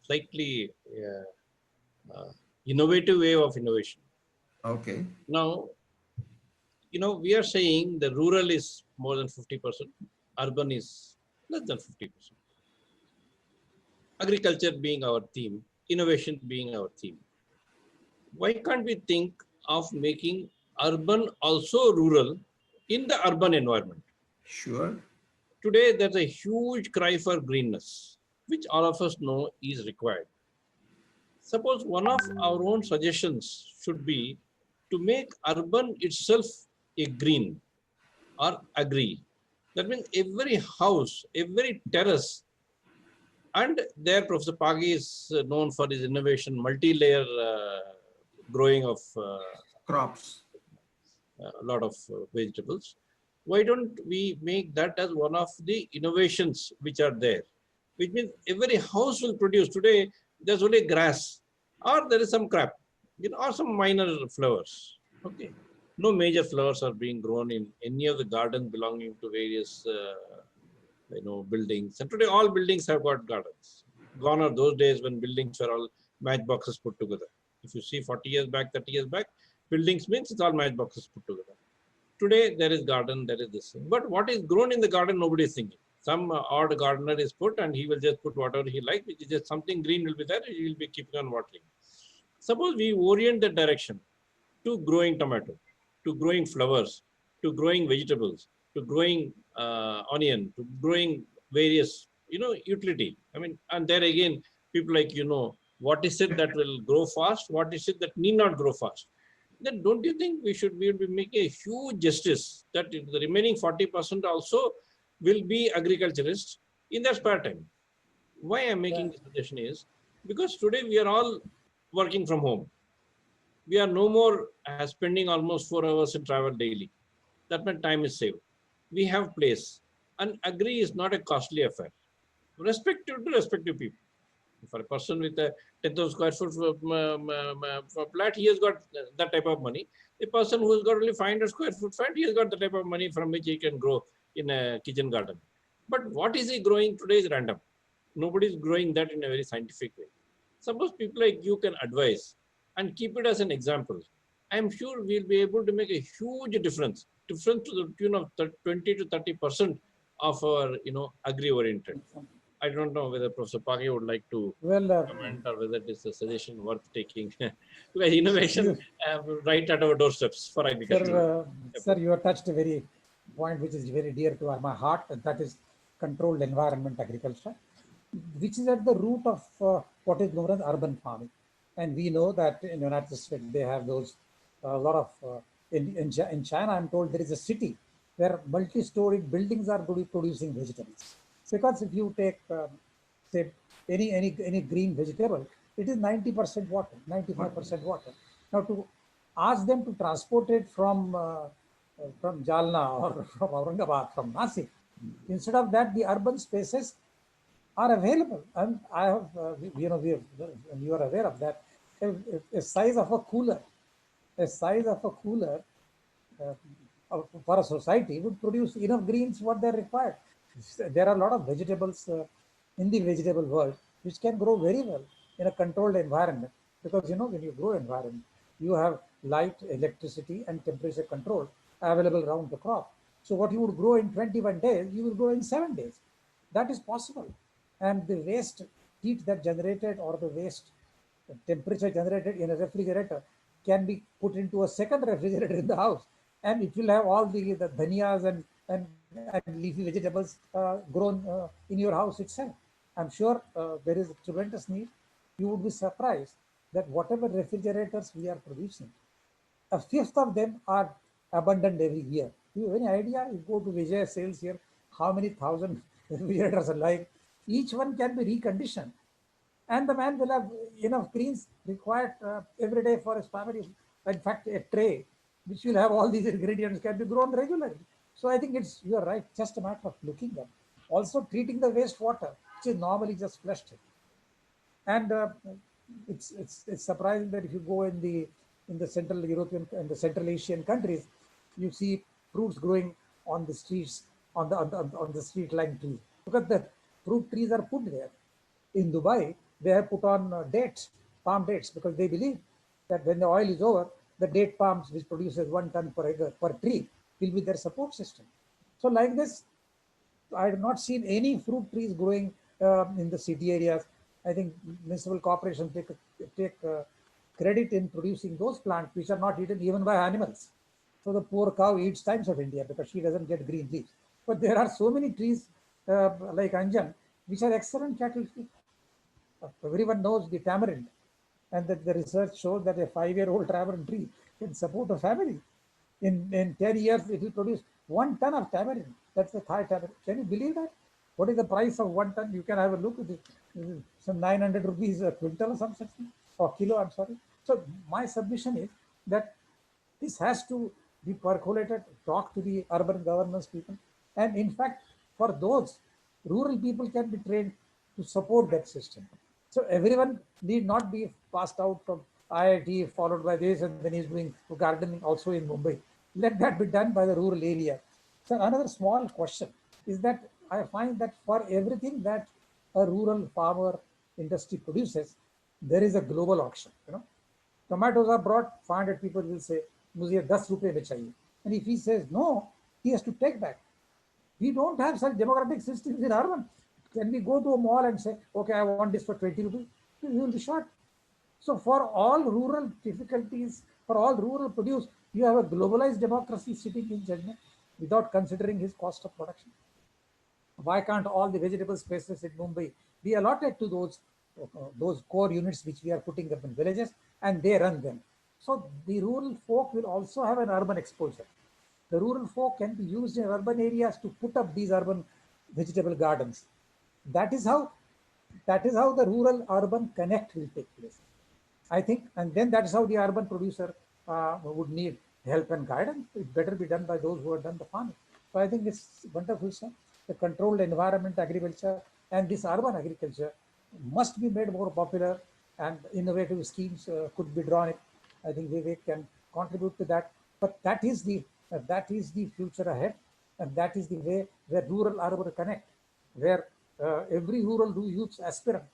slightly innovative way of innovation. Okay. Now, we are saying the rural is more than 50%, urban is less than 50%. Agriculture being our theme, innovation being our theme. Why can't we think of making urban also rural in the urban environment? Sure. Today, there's a huge cry for greenness, which all of us know is required. Suppose one of our own suggestions should be to make urban itself a green or agree. That means every house, every terrace, and there Professor Pagi is known for his innovation, multi-layer growing of Crops. a lot of vegetables. Why don't we make that as one of the innovations which are there? which means every house will produce. Today, there's only grass, or there is some crap, or some minor flowers. Okay. No major flowers are being grown in any of the gardens belonging to various, buildings. And today, all buildings have got gardens. Gone are those days when buildings were all matchboxes put together. If you see 40 years back, 30 years back, buildings means it's all matchboxes put together. Today, there is garden, there is this thing. But what is grown in the garden, nobody is thinking. Some odd gardener is put and he will just put whatever he likes, which is just something green will be there, he will be keeping on watering. Suppose we orient the direction to growing tomato, to growing flowers, to growing vegetables, to growing onion, to growing various, utility. I mean, and there again, people like, what is it that will grow fast? What is it that need not grow fast? Then don't you think we should be making a huge justice that the remaining 40% also will be agriculturists in their spare time? Why I'm making this suggestion is because today we are all working from home. We are no more spending almost 4 hours in travel daily. That means time is saved. We have place. And agree is not a costly affair. Respective to respective people. For a person with a 10,000 square foot flat, he has got that type of money. A person who has got only 500 square foot flat, he has got the type of money from which he can grow in a kitchen garden. But what is he growing today is random. Nobody is growing that in a very scientific way. Suppose people like you can advise and keep it as an example. I am sure we'll be able to make a huge difference to the tune of 20 to 30% of our, agri-oriented. I don't know whether Professor Pake would like to comment or whether it is a suggestion worth taking. Because innovation right at our doorsteps for agriculture. Sir, you have touched a very point which is very dear to my heart, and that is controlled environment agriculture, which is at the root of what is known as urban farming. And we know that in the United States, they have those, a lot of, in China, I'm told there is a city where multi-storied buildings are producing vegetables. Because if you take, say, any green vegetable, it is 90% water, 95% water. Now, to ask them to transport it from Jalna or from Aurangabad, from Nasik, instead of that, the urban spaces are available. And I have, you are aware of that, a size of a cooler, for a society would produce enough greens what they're required. There are a lot of vegetables in the vegetable world which can grow very well in a controlled environment, because when you grow environment, you have light, electricity, and temperature control available around the crop. So what you would grow in 21 days, you will grow in 7 days. That is possible. And the waste heat that generated, or the waste temperature generated in a refrigerator, can be put into a second refrigerator in the house, and it will have all the dhanias and leafy vegetables grown in your house itself. I'm sure there is a tremendous need. You would be surprised that whatever refrigerators we are producing, a fifth of them are abundant every year. Do you have any idea? You go to Vijay sales here, how many thousand refrigerators are lying? Each one can be reconditioned, and the man will have enough greens required every day for his family. In fact, a tray which will have all these ingredients can be grown regularly. So I think you are right, just a matter of looking at. Also treating the wastewater, which is normally just flushed. And it's surprising that if you go in the Central European and the Central Asian countries, you see fruits growing on the streets, on the street line trees, because the fruit trees are put there. In Dubai, they have put on dates, palm dates, because they believe that when the oil is over, the date palms, which produces 1 ton per acre per tree, will be their support system. So like this, I have not seen any fruit trees growing in the city areas. I think municipal corporations take credit in producing those plants which are not eaten even by animals. So the poor cow eats times of India because she doesn't get green leaves. But there are so many trees like Anjan, which are excellent cattle feed. Everyone knows the tamarind, and that the research shows that a 5-year-old tamarind tree can support a family. In 10 years, it will produce 1 ton of tamarind. That's the Thai tamarind. Can you believe that? What is the price of 1 ton? You can have a look at it. Some 900 rupees a quintal or something, or kilo, I'm sorry. So my submission is that this has to be percolated, talk to the urban governance people. And in fact, for those, rural people can be trained to support that system. So everyone need not be passed out from IIT followed by this, and then he's doing gardening also in Mumbai. Let that be done by the rural area. So another small question is that I find that for everything that a rural farmer industry produces, there is a global auction. Tomatoes are brought, 500 people will say, मुझे 10 रुपए में चाहिए. And if he says no, he has to take back. We don't have such democratic systems in urban. Can we go to a mall and say, okay, I want this for 20 rupees? You will be short. So for all rural difficulties, for all rural produce, you have a globalized democracy sitting in judgment without considering his cost of production. Why can't all the vegetable spaces in Mumbai be allotted to those core units which we are putting up in villages, and they run them? So the rural folk will also have an urban exposure. The rural folk can be used in urban areas to put up these urban vegetable gardens. That is how the rural urban connect will take place, I think. And then that's how the urban producer would need help and guidance. It better be done by those who have done the farming. So I think it's wonderful, sir. The controlled environment agriculture and this urban agriculture must be made more popular, and innovative schemes could be drawn. I think Vivek can contribute to that. But that is the future ahead, and that is the way where rural urban connect, where every rural youth aspirant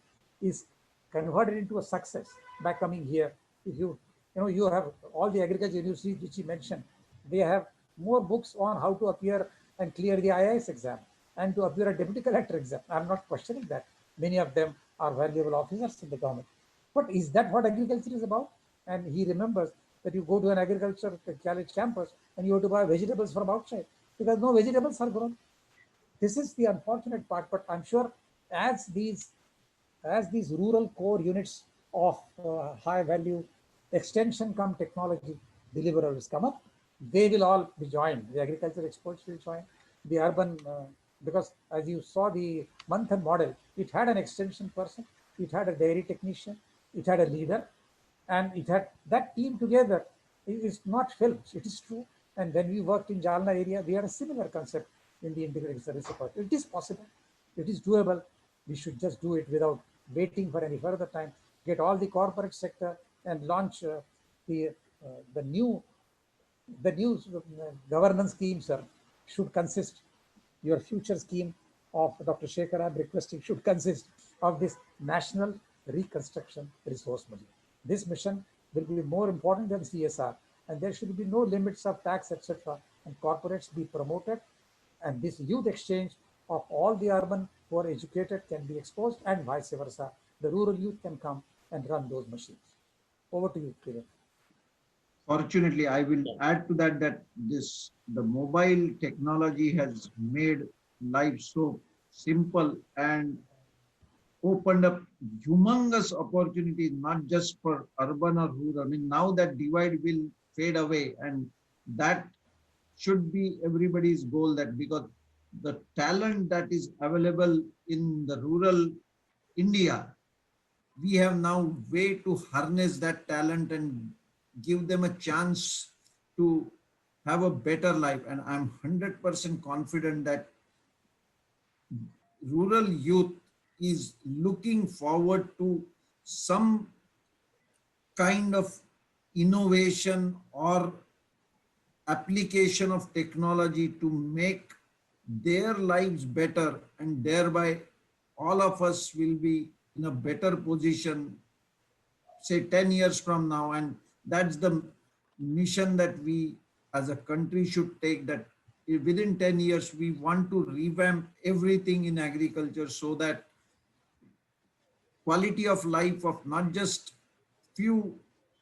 is converted into a success by coming here. If you have all the agriculture universities which you mentioned, they have more books on how to appear and clear the IAS exam and to appear a deputy collector exam. I'm not questioning that. Many of them are valuable officers in the government. But is that what agriculture is about? And he remembers that you go to an agriculture college campus and you have to buy vegetables from outside because no vegetables are grown. This is the unfortunate part. But I'm sure as these rural core units of high value extension come technology deliverables come up, they will all be joined. The agriculture experts will join. The urban, because as you saw the Manthan model, it had an extension person, it had a dairy technician, it had a leader, and it had that team together. It is not films, it is true. And when we worked in Jalna area, we had a similar concept in the integrated service support. It is possible, it is doable. We should just do it without waiting for any further time. Get all the corporate sector and launch the new governance scheme, sir, should consist. Your future scheme of Dr. Shekhar, I'm requesting, should consist of this National Reconstruction Resource Mission. This mission will be more important than CSR, and there should be no limits of tax, etc. And corporates be promoted, and this youth exchange of all the urban who are educated can be exposed, and vice versa. The rural youth can come and run those machines. Over to you, Kiran. Fortunately, I will add to that the mobile technology has made life so simple and opened up humongous opportunities, not just for urban or rural. I mean, now that divide will fade away, and that should be everybody's goal, that because the talent that is available in the rural India, we have now way to harness that talent and give them a chance to have a better life. And I'm 100% confident that rural youth is looking forward to some kind of innovation or application of technology to make their lives better, and thereby all of us will be in a better position, say 10 years from now. And that's the mission that we as a country should take, that within 10 years we want to revamp everything in agriculture so that quality of life of not just few,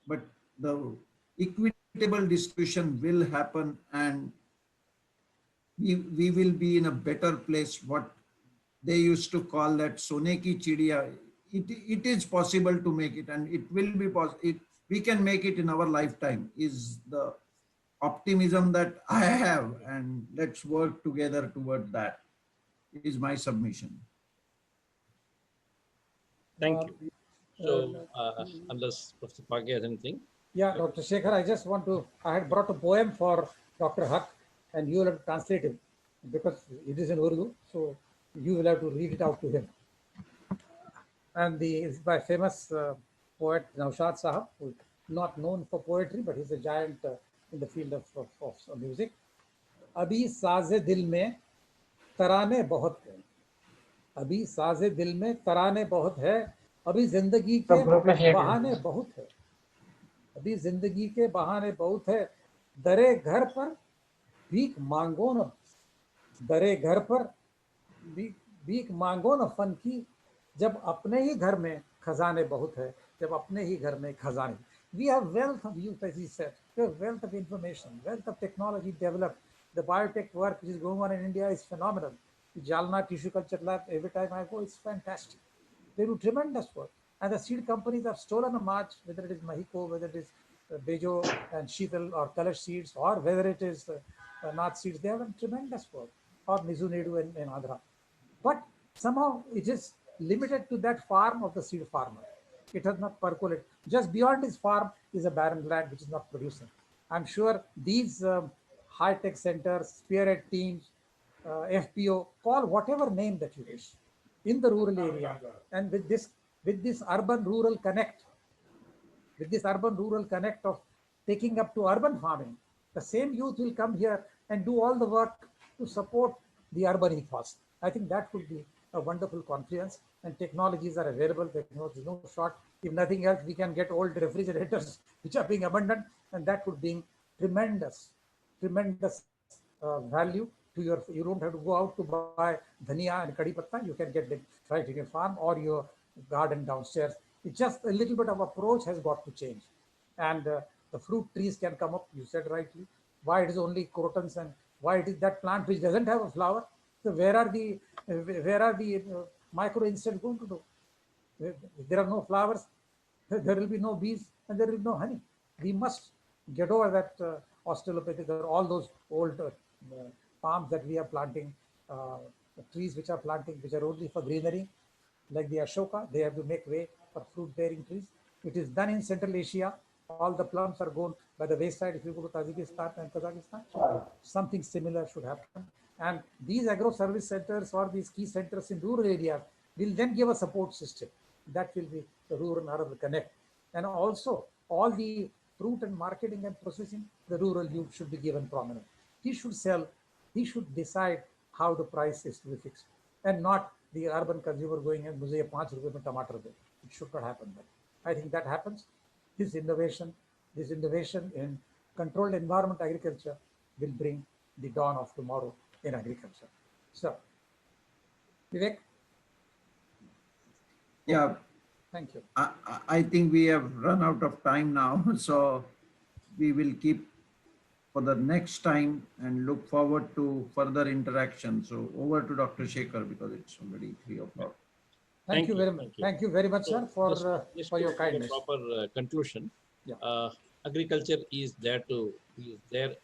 but the equitable distribution will happen, and we will be in a better place. What they used to call that Sone ki chidiya, it is possible to make it, and it will be possible. We can make it in our lifetime is the optimism that I have, and let's work together toward that is my submission. Thank you. So, unless Professor Page has anything. Yeah, Dr. Shekhar, I had brought a poem for Dr. Huck, and you will have to translate it because it is in Urdu. So you will have to read it out to him. and by famous poet Naushad Sahab, who is not known for poetry, but he's a giant in the field of music. अभी साजे दिल में तराने बहुत है, अभी साजे दिल में तराने बहुत है, अभी जिंदगी के सब ग्रुप में शेयर बहाने करें। बहुत है, अभी जिंदगी के बहाने बहुत है, दरे घर पर भीख मांगो न, दरे घर पर भीख मांगो न फन की, जब अपने ही घर में खजाने बहुत है, जब अपने ही घर में खजाने. We have wealth of youth, as he said. We have wealth of information, wealth of technology developed. The biotech work which is going on in India is phenomenal. The Jalna Tissue Culture Lab, every time I go, it's fantastic. They do tremendous work. And the seed companies have stolen a march, whether it is Mahiko, whether it is Bejo and Sheetal or Kalash Seeds, or whether it is Nath Seeds. They have done tremendous work, or Mizunedu in Andhra. But somehow it is limited to that farm of the seed farmer. It has not percolated. Just beyond his farm is a barren land which is not producing. I'm sure these high-tech centers, spearhead teams, FPO, call whatever name that you wish, in the rural area, and with this urban-rural connect, with this urban-rural connect of taking up to urban farming, the same youth will come here and do all the work to support the urban ethos. I think that would be a wonderful confluence, and technologies are available. There's no short. If nothing else, we can get old refrigerators which are being abundant, and that would bring tremendous, tremendous value to your. You don't have to go out to buy dhania and kadi patta. You can get it right in your farm or your garden downstairs. It's just a little bit of approach has got to change, and the fruit trees can come up. You said rightly. Why it is only crotons, and why it is that plant which doesn't have a flower? So where are the micro insects going to do? If there are no flowers, there will be no bees and there will be no honey. We must get over that australopathic or all those old palms that we are planting, trees which are planting, which are only for greenery, like the Ashoka. They have to make way for fruit-bearing trees. It is done in Central Asia. All the plums are grown by the wayside. If you go to Tajikistan and Kazakhstan, something similar should happen. And these agro-service centers or these key centers in rural areas will then give a support system. That will be the rural urban connect. And also, all the fruit and marketing and processing, the rural youth should be given prominence. He should sell, he should decide how the price is to be fixed, and not the urban consumer going and mujhe 5 rupees mein tomato de. It should not happen then. I think that happens. This innovation in controlled environment agriculture will bring the dawn of tomorrow in agriculture. So, Vivek? Yeah, Thank you. I think we have run out of time now, so we will keep for the next time and look forward to further interaction. So over to Dr. Shekhar, because it's already 3 o'clock. Thank you very much. Thank you very much, So sir, for your kindness. Proper conclusion. Yeah. Agriculture is there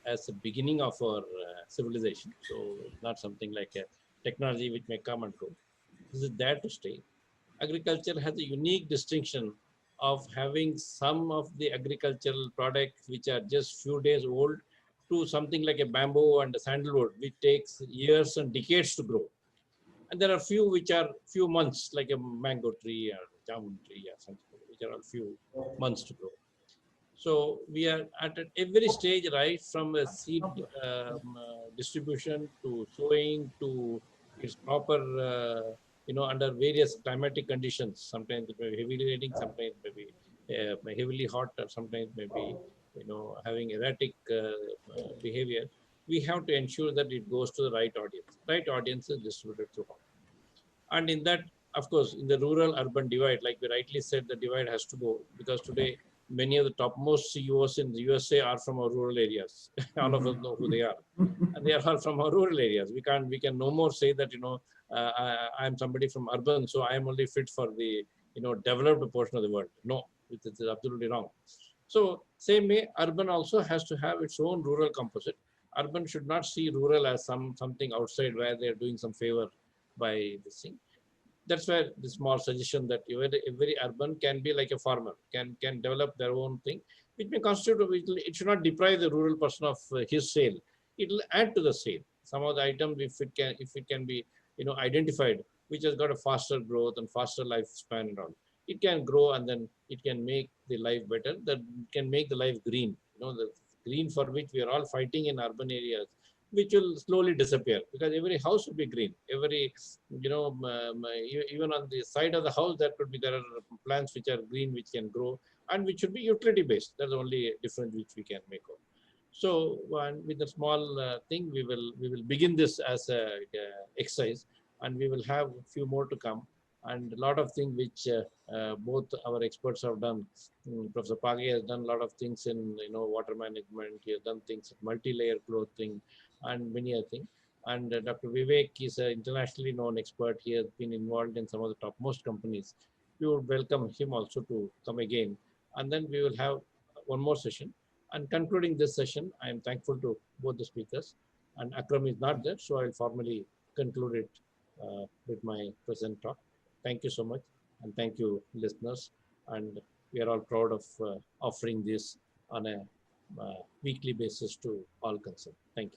as a beginning of our civilization. So it's not something like a technology which may come and go. This is there to stay. Agriculture has a unique distinction of having some of the agricultural products which are just few days old to something like a bamboo and a sandalwood, which takes years and decades to grow. And there are few which are few months, like a mango tree or jamun tree or something, which are a few months to grow. So we are at every stage, right from a seed distribution to sowing to its proper, under various climatic conditions. Sometimes it may be heavily raining, sometimes it may be heavily hot, or sometimes maybe having erratic behavior. We have to ensure that it goes to the right audience. Right audience is distributed throughout. And in that, of course, in the rural-urban divide, like we rightly said, the divide has to go, because today many of the topmost CEOs in the USA are from our rural areas. All of us know who they are, and they are all from our rural areas. We can no more say that I'm somebody from urban, so I am only fit for the developed portion of the world. No, it is absolutely wrong. So same way, urban also has to have its own rural composite. Urban should not see rural as something outside where they are doing some favor by this thing. That's where the small suggestion that every urban can be like a farmer, can develop their own thing, which may constitute, it should not deprive the rural person of his sale. It will add to the sale. Some of the items, if it can be identified which has got a faster growth and faster lifespan and all. It can grow and then it can make the life better. That can make the life green. The green for which we are all fighting in urban areas, which will slowly disappear because every house will be green. Every, even on the side of the house, there are plants which are green, which can grow and which should be utility based. That's the only difference which we can make out. So, with a small thing, we will begin this as a exercise, and we will have a few more to come, and a lot of things which both our experts have done. Professor Pagi has done a lot of things in water management. He has done things in multi-layer clothing, and many other things. And Dr. Vivek is an internationally known expert. He has been involved in some of the topmost companies. We would welcome him also to come again, and then we will have one more session. And concluding this session, I am thankful to both the speakers. And Akram is not there, so I will formally conclude it with my present talk. Thank you so much, and thank you, listeners. And we are all proud of offering this on a weekly basis to all concerned. Thank you.